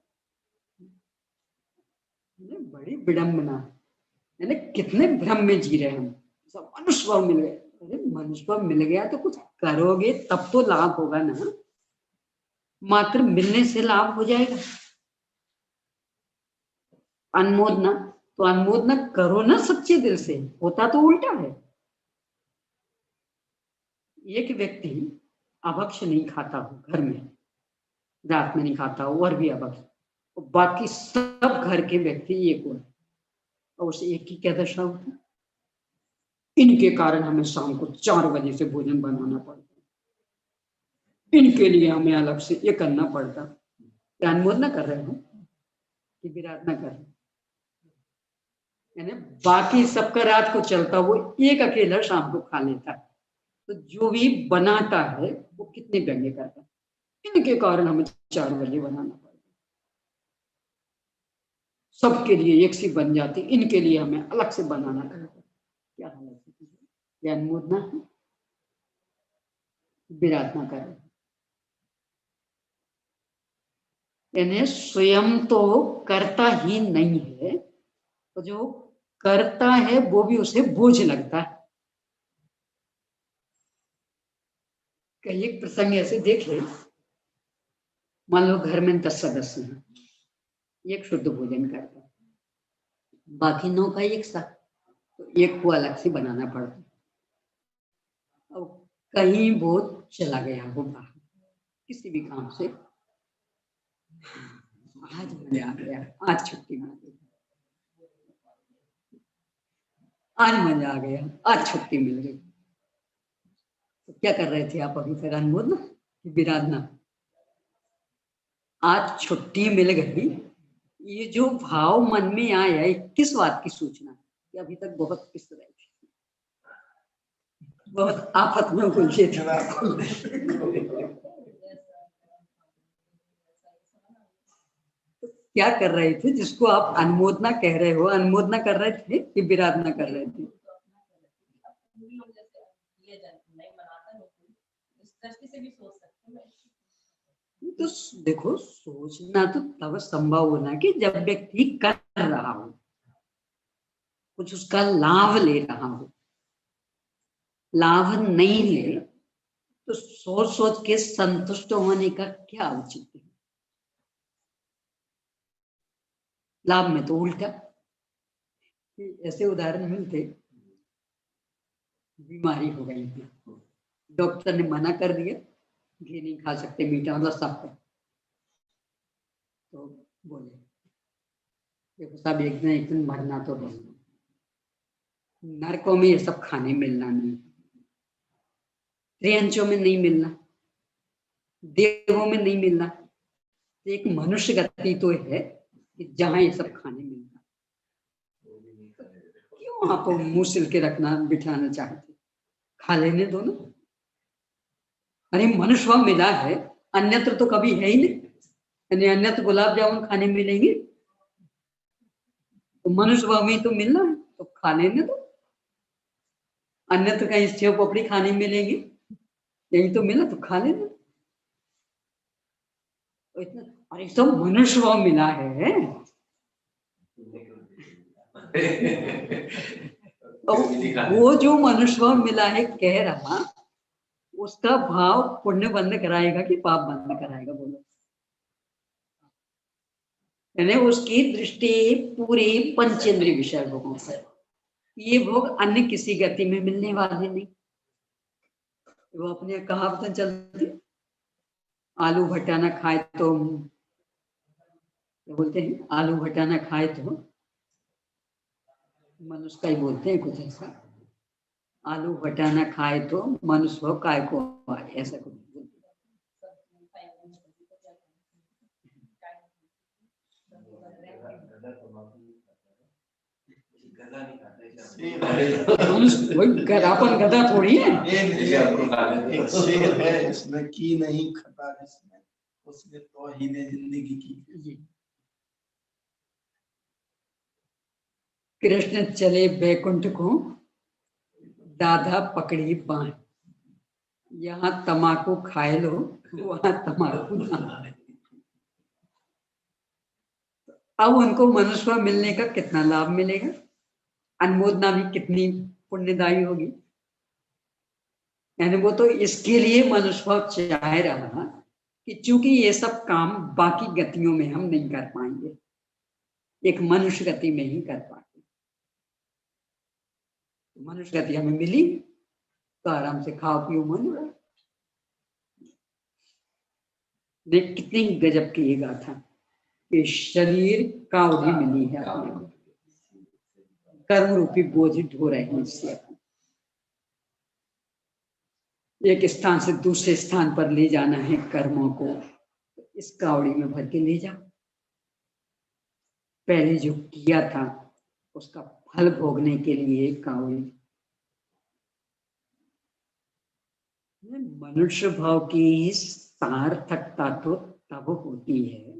बड़ी विडंबना है। यानी कितने भ्रम में जी रहे हैं हम। सब मनुष्य भाव मिल गए, अरे मनुष्य भाव मिल गया तो कुछ करोगे तब तो लाभ होगा ना, मात्र मिलने से लाभ हो जाएगा? अनुमोदना, तो अनुमोदना करो ना सच्चे दिल से, होता तो उल्टा है। एक व्यक्ति अभक्ष नहीं खाता हो घर में, रात में नहीं खाता हो और भी अभक्ष, और बाकी सब घर के व्यक्ति एक हो, और उसे एक की क्या दशा होती? इनके कारण हमें शाम को 4 बजे से भोजन बनाना पड़ता, इनके लिए हमें अलग से ये करना पड़ता। क्या अनुमोदना कर रहे हो कि विराधना कर रहे हो? यानी बाकी सबका रात को चलता, वो एक अकेला शाम को खा लेता है। तो जो भी बनाता है वो कितने व्यंग्य करता है, इनके कारण हमें 4 बजे बनाना पड़ता, सबके लिए एक सी बन जाती, इनके लिए हमें अलग से बनाना पड़ता। क्या हालत है? यह अनुमोदना है, विराधना कर रहे हैं। यानी स्वयं तो करता ही नहीं है, तो जो करता है वो भी उसे बोझ लगता है। कई एक प्रसंग ऐसे देखे, मान लो घर में 10 सदस्य हैं, एक शुद्ध भोजन करता है, बाकी 9 का एक साथ, तो एक को अलग से बनाना पड़ता। अब कहीं वो चला गया हो बाहर किसी भी काम से, आज मजा आ गया, आज छुट्टी मिल गई, आज मजा आ गया, आज छुट्टी मिल गई। तो क्या कर रहे थे आप अभी तक? अनुमोदना कि विराधना? आज छुट्टी मिल गई, ये जो भाव मन में आया है, किस बात की सूचना कि अभी तक बहुत पिस रहे थे, बहुत आफत में उलझे थे। क्या कर रहे थे जिसको आप अनुमोदना कह रहे हो? अनुमोदना कर रहे थे कि विराधना कर रहे थे? तो देखो, सोचना तो तब संभव होना कि जब व्यक्ति कर रहा हो, कुछ उसका लाभ ले रहा हो। लाभ नहीं ले तो सोच सोच के संतुष्ट होने का क्या औचित्य है? लाभ में तो उल्टा। ऐसे उदाहरण मिलते, बीमारी हो गई थी, डॉक्टर ने मना कर दिया, घी नहीं खा सकते, मीठा मतलब सब कर। तो बोले देखो साहब, एक दिन मरना तो है, नरकों में ये सब खाने मिलना नहीं, त्रियंचों में नहीं मिलना, देवों में नहीं मिलना, तो एक मनुष्य गति तो है कि जहां ये सब खाने मिलना, क्यों आप मुंह सिल के रखना बिठाना चाहते? खा लेने दो ना। अरे मनुष्य भाव मिला है, अन्यत्र तो कभी है ही नहीं, यानी अन्यत्र गुलाब जामुन खाने मिलेंगे, तो मनुष्य भाव में तो मिलना है, तो खा लेने दो। अन्यत्र कहीं सेव पपड़ी खाने मिलेंगे, यही तो मिला तो खा लेना। तो इतना, अरे सब मनुष्य भाव मिला है। तो वो जो मनुष्य भाव मिला है कह रहा, उसका भाव पुण्य बंद कराएगा कि पाप बंद कराएगा? बोलो। यानी उसकी दृष्टि पूरी पंचेंद्रिय विषय भोगों पर, ये भोग अन्य किसी गति में मिलने वाले नहीं। वो अपने कहावतें चलती, आलू भट्टा खाए तो, बोलते हैं आलू भट्टा खाए तो, मनुष्य का ही बोलते हैं कुछ ऐसा, आलू भट्टा खाए तो मनुष्य हो काय को आए, ऐसा कुछ। गधापन गधा थोड़ी है। एक शेर है इसमें की नहीं खता जिसने, उसने तौहीद जिंदगी की। कृष्ण चले बैकुंठ को, दादा पकड़ी बाण, यहाँ तमाकू खाए लो, वहां तमाकू ना। अब उनको मनुष्य मिलने का कितना लाभ मिलेगा? अनुमोदना भी कितनी पुण्यदायी होगी। यानी वो तो इसके लिए मनुष्य भाव चाह रहा कि चूंकि ये सब काम बाकी गतियों में हम नहीं कर पाएंगे, एक मनुष्य गति में ही कर पाते। मनुष्य गति हमें मिली तो आराम से खाओ पियो मन उड़ा। देख कितनी गजब की ये गाथा कि शरीर कावड़ी मिली है अपने को, कर्म रूपी बोझ ढो रहे हैं इससे अपन। एक स्थान से दूसरे स्थान पर ले जाना है कर्मों को, इस कावड़ी में भर के ले जाओ। पहले जो किया था उसका फल भोगने के लिए कावड़ी। मनुष्य भाव की सार्थकता तो तब होती है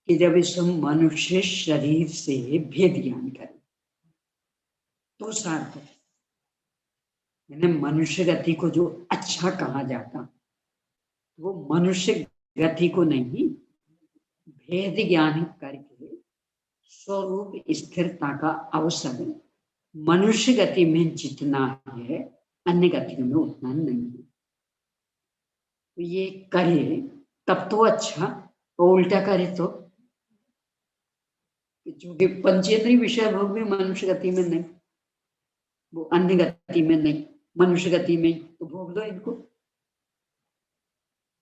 कि जब इस मनुष्य शरीर से भेद ज्ञान करे तो सार्थक। यानी मनुष्य गति को जो अच्छा कहा जाता वो मनुष्य गति को नहीं, भेद ज्ञान करके स्वरूप स्थिरता का अवसर मनुष्य गति में जितना है अन्य गतियों में उतना नहीं है। तो ये करे तब तो अच्छा, और उल्टा करे तो क्योंकि पंचेंद्रिय विषय भोग में मनुष्य गति में नहीं, वो अन्य गति में नहीं, मनुष्य गति में, तो भोग दो इनको,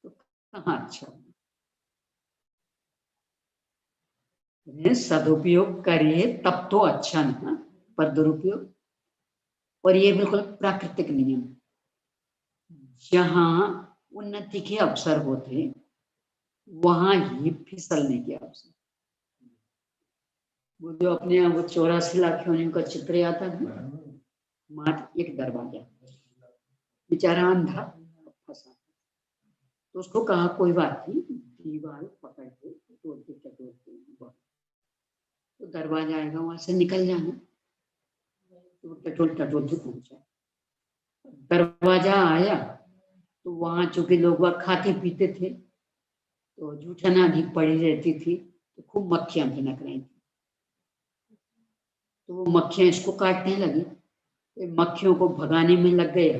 तो कहाँ अच्छा। सदुपयोग करिए तब तो अच्छा ना, पर दुरुपयोग। और ये बिल्कुल प्राकृतिक नियम, जहां उन्नति के अवसर होते वहां ही फिसलने के अवसर। वो जो अपने यहाँ वो 84 लाख योनियों का चित्र आता है, मात्र एक दरवाजा, बेचारा अंधा फंसा, तो उसको कहा कोई बात नहीं, दीवार पकड़ के तोड़ते तो दरवाजा आएगा, वहां से निकल जाना। तो टटोलते पहुंचा, दरवाजा आया तो वहां चूंकि लोग वह खाते पीते थे तो जूठन अधिक पड़ी रहती थी, तो खूब मक्खियां भिनक रही थी। तो वो मक्खियां इसको काटने लगी, तो मक्खियों को भगाने में लग गए,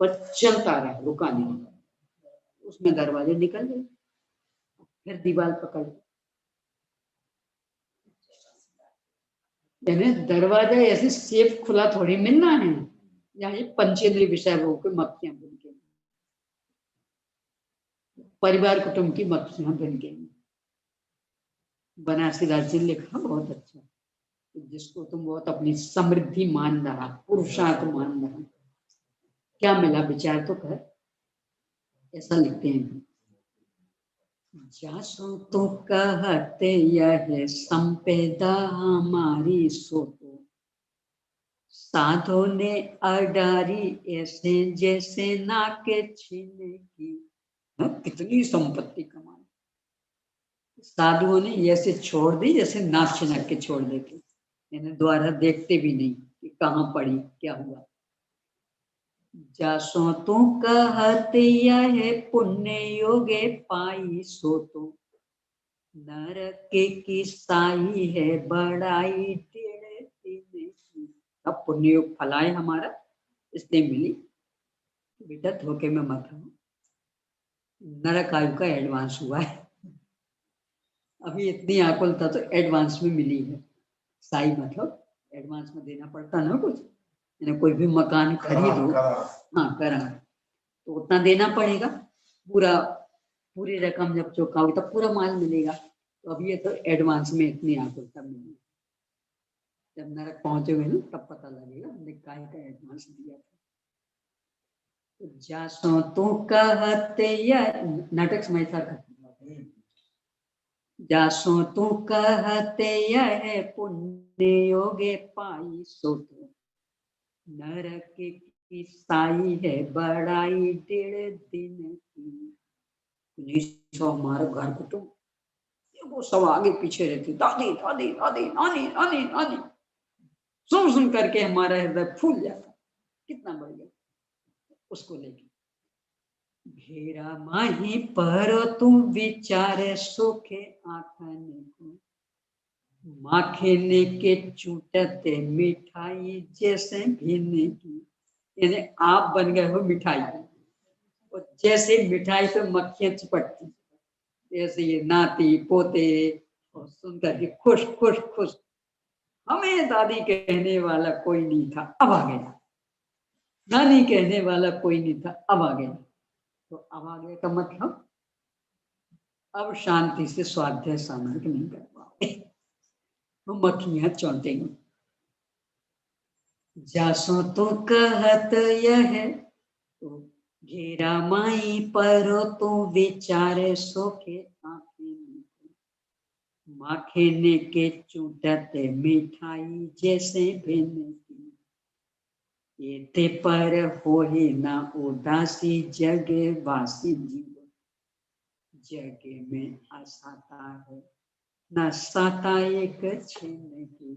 पर चलता रहा, रुका नहीं, उसमें दरवाजे निकल गए, फिर दीवार पकड़। यानी दरवाजा ऐसे सेफ खुला थोड़ी मिलना है, यहाँ पंचेंद्रिय विषय हो के मक्खियां बन के, परिवार कुटुंब की मक्खियां बन के। बनारसी राज्य लिखा बहुत अच्छा, जिसको तुम बहुत अपनी समृद्धि मान रहा, पुरुषार्थ मान रहा, क्या मिला विचार तो कर। ऐसा लिखते हैं, जासो तो कहते यह संपेदा हमारी सो तो साधो ने अडारी ऐसे जैसे नाके छीने की। कितनी संपत्ति कमाई, साधुओं ने ऐसे छोड़ दी जैसे नाक छिनक के छोड़ देते, यानी द्वारा देखते भी नहीं कि कहाँ पड़ी क्या हुआ। जासो तू कहते यह पुण्य योगे पाई सो तो नरक की साई है बड़ाई टेढ़े की। अब पुण्य योग फलाए हमारा इसलिए मिली, बेटा धोखे में मत रहो, नरक आयु का एडवांस हुआ है, अभी इतनी आकुलता तो एडवांस में मिली है। साई मतलब एडवांस में देना पड़ता ना कुछ, कोई भी मकान खरीदो, हाँ करा, तो उतना देना पड़ेगा, पूरी रकम जब चुकाओ तब पूरा माल मिलेगा। तो अभी ये तो एडवांस में इतनी आकुलता मिली, जब नरक पहुंचोगे ना तब पता लगेगा हमने काहे का एडवांस दिया था। तो जासो तो कहते या नाटक समय था, जासो तो कहते यह पुण्य योगे पाई सो तो नरक की साई है बड़ाई 1.5 दिन की। हमारा घर कुटुंब वो सब आगे पीछे रहती, दादी दादी दादी नानी नानी नानी, सुन करके हमारा हृदय फूल जाता, कितना बढ़िया। उसको लेके घेरा माही पर तुम विचारे सुखे आखने को माखने के चूटते मिठाई जैसे भीने की, यानी आप बन गए हो मिठाई, और जैसे मिठाई पे मक्खियां चिपटती, जैसे ये नाती पोते और सुनकर के खुश खुश खुश। हमें दादी कहने वाला कोई नहीं था, अब आ गया। नानी कहने वाला कोई नहीं था, अब आ गया। तो अब आ गया का मतलब अब शांति से स्वाध्याय सामर्थ नहीं कर पाओगे, तो मक्खियां चौंटेंगी। जासो तो कहत यह तो घेरा माई परो तो विचारे सोखे आंखें माखने के चूटते मिठाई जैसे भेने की, ये पर हो ही ना उदासी जग वासी जीव, जग में असाता है ना साता एक छीन की।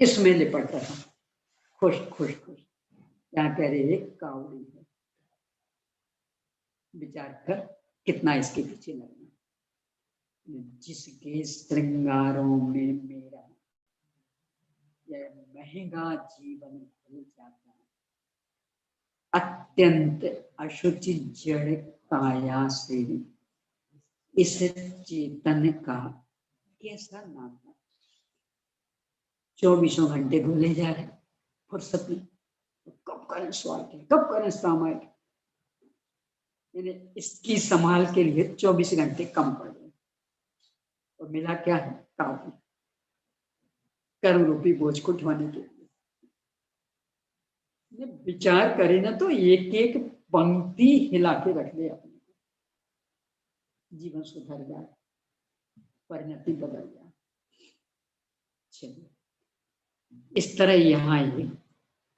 इसमें लिपट रहा खुश खुश खुश, क्या करे कावड़ी है, विचार कर कितना इसके पीछे लगना। जिसके श्रृंगारों में मेरा यह महंगा जीवन भूल जाता है, अत्यंत अशुचि जड़ काया से इस चेतन का कैसा नाता। 24 घंटे भूले जा रहे फुर्सत में, कब करें स्वाध्याय, कब करें सामायिक, इसकी संभाल के लिए 24 घंटे कम पड़ गए, और मिला क्या है, काबू, कर्म रूपी बोझ को ढोने के लिए। विचार करें ना तो एक एक पंक्ति हिला के रख ले अपने, जीवन सुधर जाए, परिणति बदल जाए। चलिए, इस तरह यहाँ ये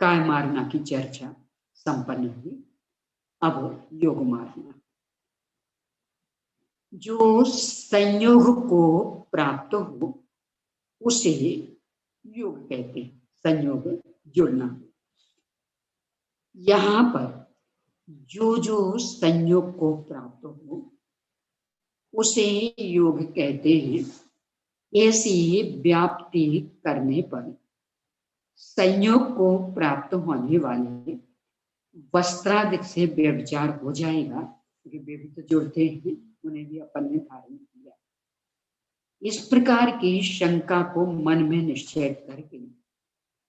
काय मारना की चर्चा संपन्न हुई। अब योग मारना, जो संयोग को प्राप्त हो उसे योग कहते हैं। संयोग जुड़ना, यहाँ पर जो जो संयोग को प्राप्त हो उसे योग कहते हैं। ऐसी व्याप्ति करने पर संयोग को प्राप्त होने वाले वस्त्रादिक से व्यभिचार हो जाएगा, क्योंकि वे भी तो जुड़ते हैं, उन्हें भी अपन ने धारण किया। इस प्रकार की शंका को मन में निश्चय करके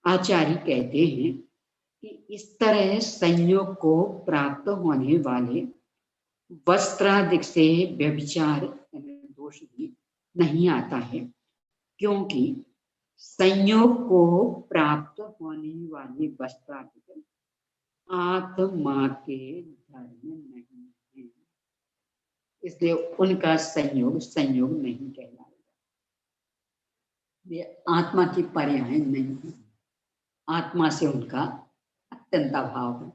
आचार्य कहते हैं कि इस तरह संयोग को प्राप्त होने वाले वस्त्रादिक से व्यभिचार दोष भी नहीं आता है, क्योंकि संयोग को प्राप्त होने वाले वस्त्रादिक आत्मा के धर्म नहीं है, इसलिए उनका संयोग संयोग नहीं कहलाएगा। ये आत्मा की पर्याय नहीं है, आत्मा से उनका अत्यंत अभाव है,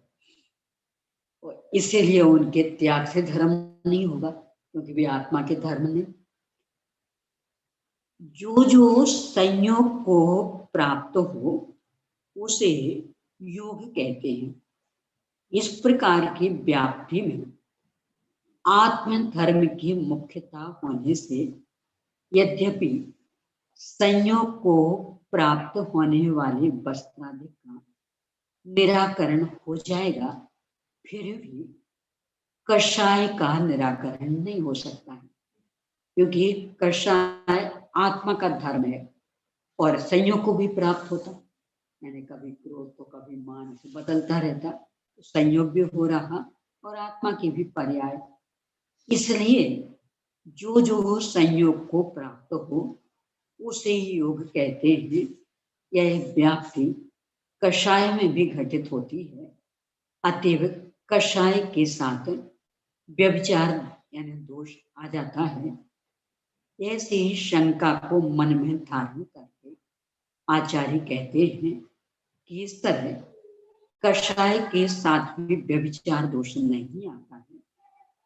और इसीलिए उनके त्याग से धर्म नहीं होगा, क्योंकि वे आत्मा के धर्म नहीं। जो जो संयोग को प्राप्त हो उसे योग कहते हैं। इस प्रकार की व्याप्ति में आत्म धर्म की मुख्यता होने से यद्यपि संयोग को प्राप्त होने वाले वस्त्रादि का निराकरण हो जाएगा, फिर भी कषाय का निराकरण नहीं हो सकता है, क्योंकि कषाय आत्मा का धर्म है और संयोग को भी प्राप्त होता, यानी कभी क्रोध तो कभी मान से बदलता रहता, तो संयोग भी हो रहा और आत्मा की भी पर्याय। इसलिए जो जो संयोग को प्राप्त हो उसे योग कहते हैं। यह व्याप्ति कषाय में भी घटित होती है, अतएव कषाय के साथ व्यभिचार यानी दोष आ जाता है। ऐसी शंका को मन में धारण करके आचार्य कहते हैं कि इस तरह कषाय के साथ भी व्यभिचार दोष नहीं आता है,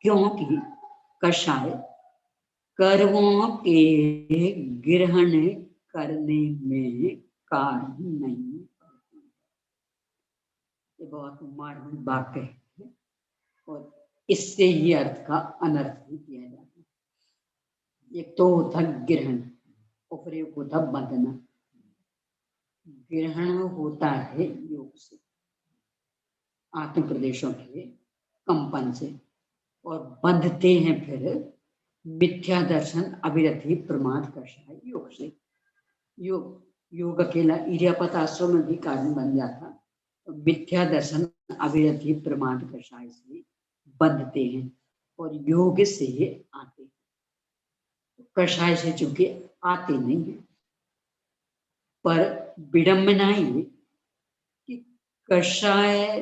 क्योंकि कषाय कर्मों के ग्रहण करने में कारण नहीं करती। ये बहुत मार्मिक वाक्य है और इससे ही अर्थ का अनर्थ भी किया जाता है। एक तो होता ग्रहण और एक होता बंधना। ग्रहण होता है योग से, आत्म प्रदेशों के कंपन से, और बंधते हैं फिर मिथ्या दर्शन अभिरति प्रमाद कषाय योग से। योग योग अकेला इरियापत आश्रम में भी कारण बन जाता, तो मिथ्या दर्शन अभिरति प्रमाद कषाय से बंधते हैं और योग से आते हैं। कषाय से चूंकि आते नहीं है, पर विडंबना ये कि कषाय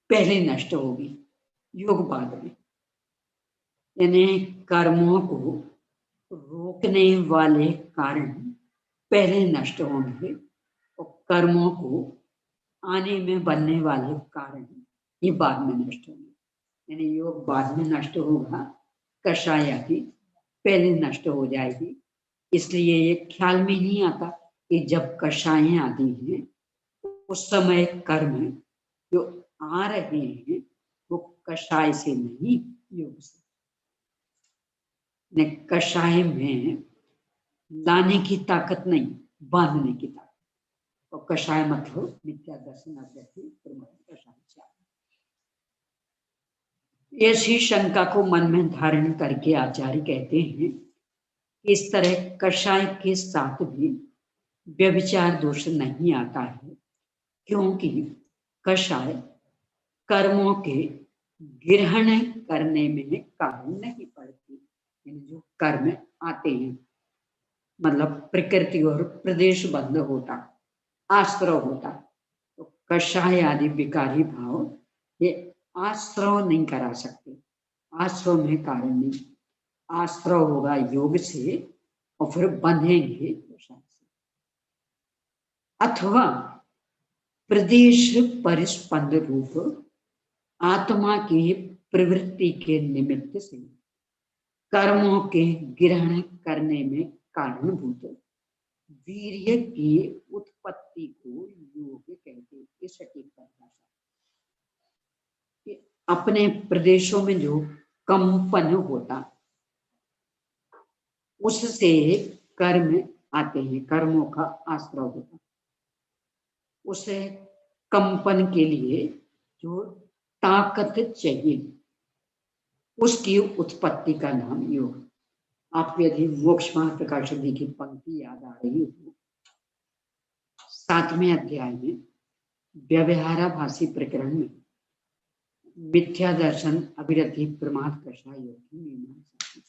पहले नष्ट होगी, योग बाद में। यानी कर्मों को रोकने वाले कारण पहले नष्ट होंगे और कर्मों को आने में बनने वाले कारण ये बाद में नष्ट होंगे। यानी योग बाद में नष्ट होगा, कषाय आदि पहले नष्ट हो जाएगी। इसलिए ये ख्याल में नहीं आता कि जब कषाय आदि हैं उस समय कर्म जो आ रहे हैं वो कषाय से नहीं, योग से। कषाय में लाने की ताकत नहीं, बांधने की ताकत। और कषाय मतलब मिथ्या दर्शन अभिरति प्रमाद कषाय। ऐसी शंका को मन में धारण करके आचार्य कहते हैं कि इस तरह कषाय के साथ भी व्यभिचार दोष नहीं आता है, क्योंकि कषाय कर्मों के ग्रहण करने में कारण नहीं पड़ती। जो कर्म आते हैं मतलब प्रकृति और प्रदेश बंध होता, आश्रव होता, तो कषाय आदि विकारी भाव ये आश्रव नहीं करा सकते। आश्रव में कारण नहीं, आश्रव होगा योग से और फिर बंधेंगे कषाय से। अथवा प्रदेश परिस्पंद रूप आत्मा की प्रवृत्ति के निमित्त से कर्मों के ग्रहण करने में कारणभूत वीर्य की उत्पत्ति को योग कहते हैं। इस सटीक परिभाषा अपने प्रदेशों में जो कंपन होता उससे कर्म आते हैं, कर्मों का आश्रय होता। उसे कंपन के लिए जो ताकत चाहिए उसकी उत्पत्ति का नाम योग। आपको यदि मोक्ष महाप्रकाश जी की पंक्ति याद आ रही हो, 7वें अध्याय में व्यवहाराभासी प्रकरण में मिथ्या दर्शन अभिरति प्रमाद कषाय योग की मीमांसा।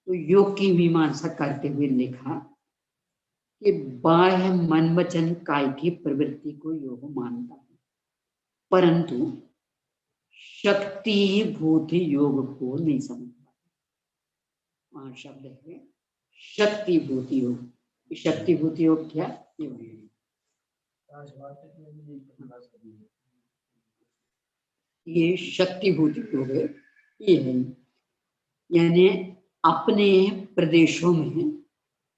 तो योग की मीमांसा करते हुए लिखा कि बाह्य मन वचन काय की प्रवृत्ति को योग मानता है, परंतु शक्ति भूत योग को नहीं समझ पाता। वहां शब्द है शक्ति भूत योग। शक्ति भूत योग क्या योग है? ये शक्ति भूत योग ये है, यानी अपने प्रदेशों में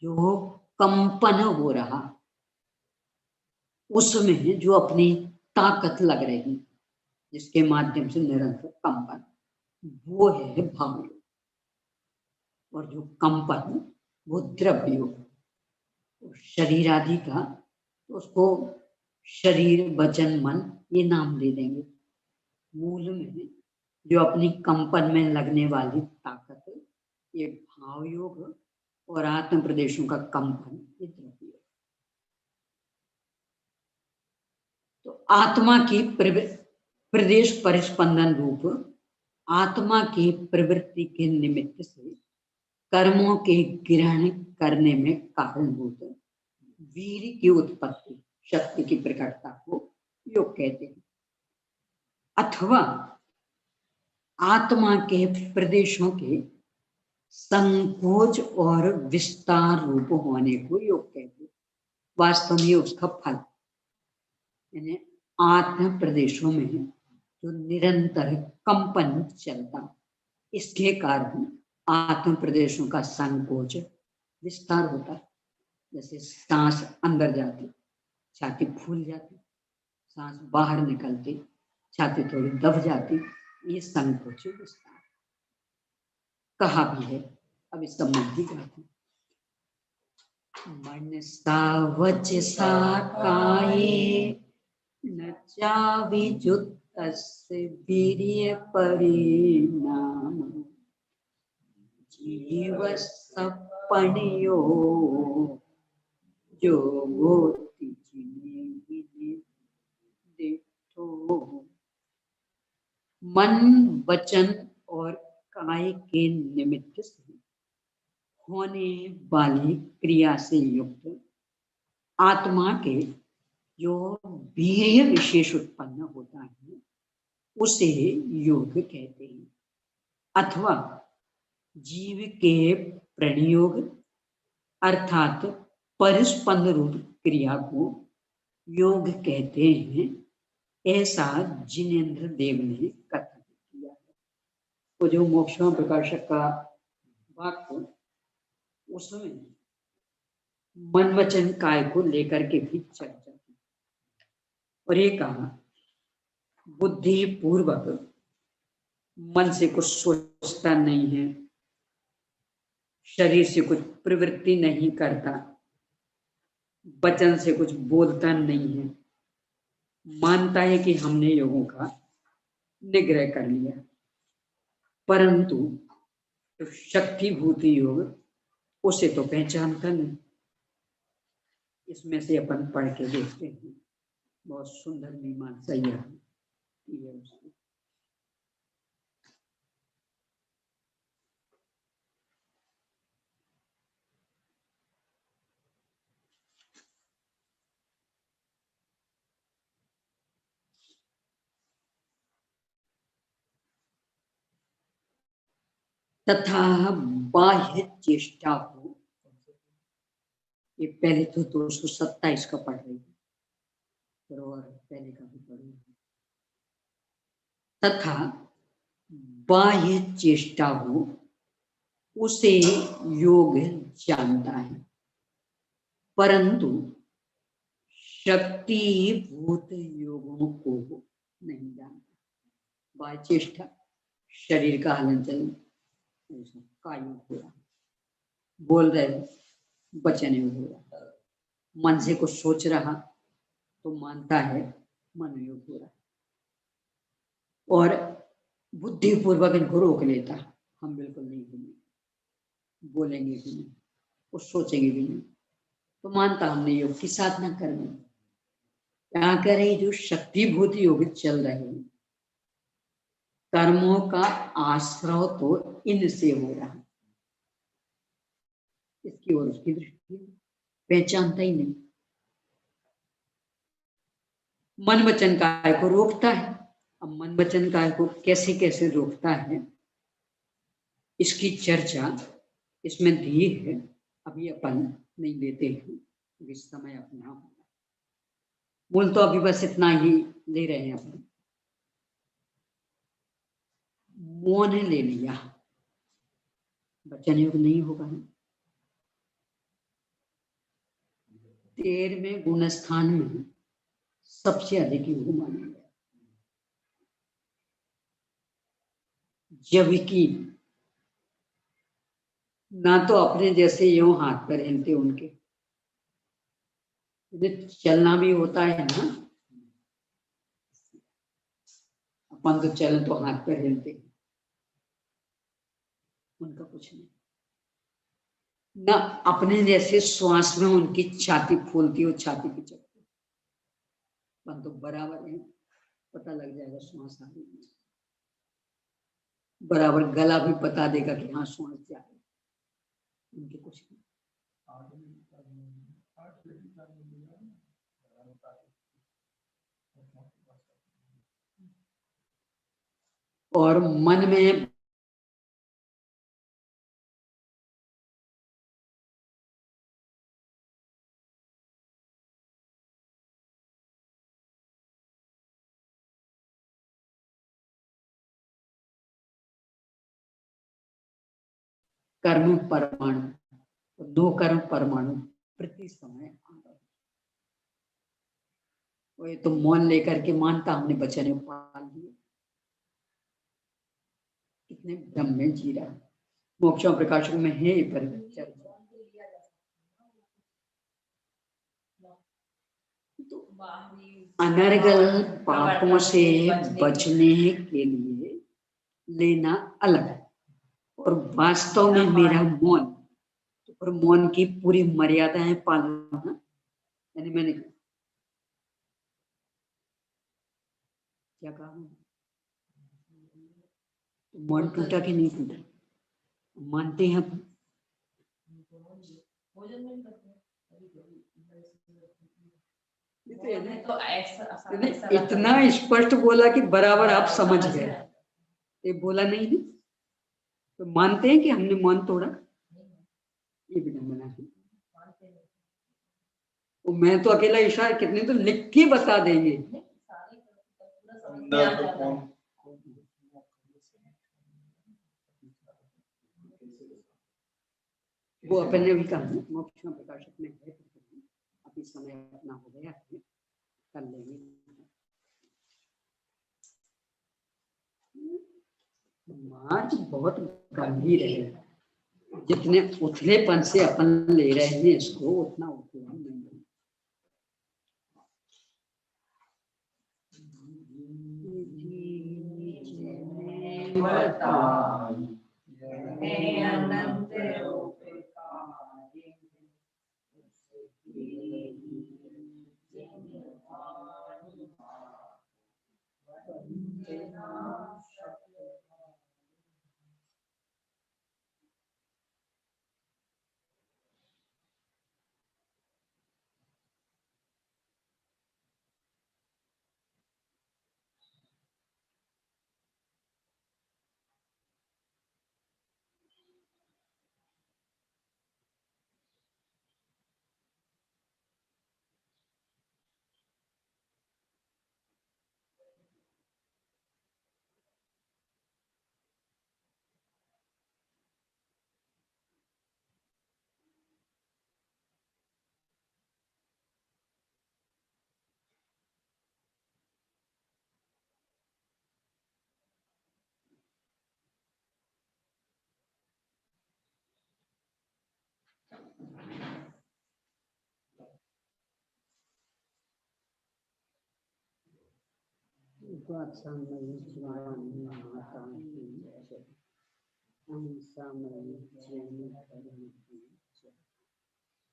जो कंपन हो रहा उसमें जो अपनी ताकत लग रही जिसके माध्यम से निरंतर कंपन, वो है भाव योग। और जो कंपन वो द्रव्य योग। तो शरीर आदि का तो उसको शरीर वचन मन ये नाम दे देंगे। मूल में जो अपनी कंपन में लगने वाली ताकत ये भाव योग और आत्म प्रदेशों का कंपन ये द्रव्य योग। तो आत्मा की प्रदेश परिस्पंदन रूप आत्मा की प्रवृत्ति के निमित्त से कर्मों के ग्रहण करने में कारणभूत वीर की उत्पत्ति शक्ति की प्रकटता को योग कहते हैं। अथवा आत्मा के प्रदेशों के संकोच और विस्तार रूप होने को योग कहते हैं। वास्तव में उसका फल यानी आत्म प्रदेशों में जो निरंतर कंपन चलता, इसके कारण आत्म प्रदेशों का संकोच विस्तार होता है। जैसे सांस अंदर जाती छाती फूल जाती, सांस बाहर निकलती छाती थोड़ी दब जाती, ये संकोच विस्तार। कहा भी है। अब इसका मन भी गाते हैं। मन सा वच सा काये न चाविजुत तस्य वीर्य परिणाम जीव सपनियो जो गोति जिने देखो। मन वचन और काय के निमित्त से होने वाली क्रिया से युक्त आत्मा के जो वीर्य विशेष उत्पन्न होता है उसे योग कहते हैं, अथवा जीव के प्रणयोग अर्थात परिस्पंद रूप क्रिया को योग कहते हैं। ऐसा जिनेन्द्र देव ने कथन किया है। तो जो मोक्षम प्रकाशक का वाक्य उसमें मन वचन काय को लेकर के भी चर्चा की और ये कहा बुद्धि पूर्वक मन से कुछ सोचता नहीं है, शरीर से कुछ प्रवृत्ति नहीं करता, वचन से कुछ बोलता नहीं है, मानता है कि हमने योगों का निग्रह कर लिया, परंतु तो शक्तिभूति योग उसे तो पहचानता नहीं। इसमें से अपन पढ़ के देखते हैं। बहुत सुंदर मीमांसा यह है उसकी। तथा बाह्य चेष्टा हो, ये पहले तो 227 का पढ़ रही है और पहले का भी पढ़ रही है। तथा बाह्य चेष्टा हो उसे योग जानता है, परंतु शक्तिभूत योगों को नहीं जानता। बाह्य चेष्टा शरीर का हलन चलन का योग हो रहा, बोल रहे वचन योग हो रहा, मन से कुछ सोच रहा तो मानता है मन योग हो रहा, और बुद्धि पूर्वक इनको रोक लेता, हम बिल्कुल नहीं बोलेंगे भी नहीं, कुछ सोचेंगे भी नहीं, तो मानता हमने योग की साधना करनी। क्या कह रही, जो शक्तिभूत योग चल रहे हैं, कर्मों का आश्रय तो इनसे हो रहा है, इसकी ओर उसकी दृष्टि पहचानता ही नहीं। मन वचन काय को रोकता है। अब मन वचन काय को कैसे कैसे रोकता है, इसकी चर्चा इसमें दी है, अभी अपन नहीं देते हैं, इस समय अपना होगा। मूल तो अभी बस इतना ही ले रहे हैं अपन। मौन ले लिया, वचन योग नहीं होगा। 13वें गुण स्थान में सबसे अधिक योग माना गया, जबकि ना तो अपने जैसे यूं हाथ पर हिलते उनके, चलना भी होता है ना, अपन तो चल तो हाथ पर हिलते, उनका कुछ नहीं। ना अपने जैसे श्वास में उनकी छाती फूलती हो, छाती की चलती, अपन तो बराबर है, पता लग जाएगा श्वास आ रही है, बराबर गला भी बता देगा कि हाँ श्वास जा रही, उनके कुछ नहीं। और मन में कर्म परमाणु, दो कर्म परमाणु प्रति समय वो तो मौन लेकर के मानता हमने बचने पाल लिए, कितने भ्रम में जी रहा। मोक्ष प्रकाशक में है ये परिचर्या। अनर्गल पापों से बचने के लिए लेना अलग है, और वास्तव में मेरा मौन और मौन की पूरी मर्यादाएं पालना, यानी मैंने क्या कहा, मौन टूटा कि नहीं टूटा, मानते हैं अपन? इतना स्पष्ट बोला कि बराबर आप समझ गए, ये बोला नहीं है तो मानते हैं कि हमने मौन तोड़ा, ये विडंबना है। तो मैं तो अकेला इशारा कितने तो लिख के बता देंगे। वो अपन ने भी कहा मोक्ष प्रकाशक में है, अभी समय अपना हो गया है, कर लेंगे। मार्ग बहुत गंभीर है, जितने उथलेपन से अपन ले रहे हैं इसको उतना उथला नहीं है।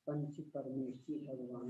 पंच परमेश्वरी भगवान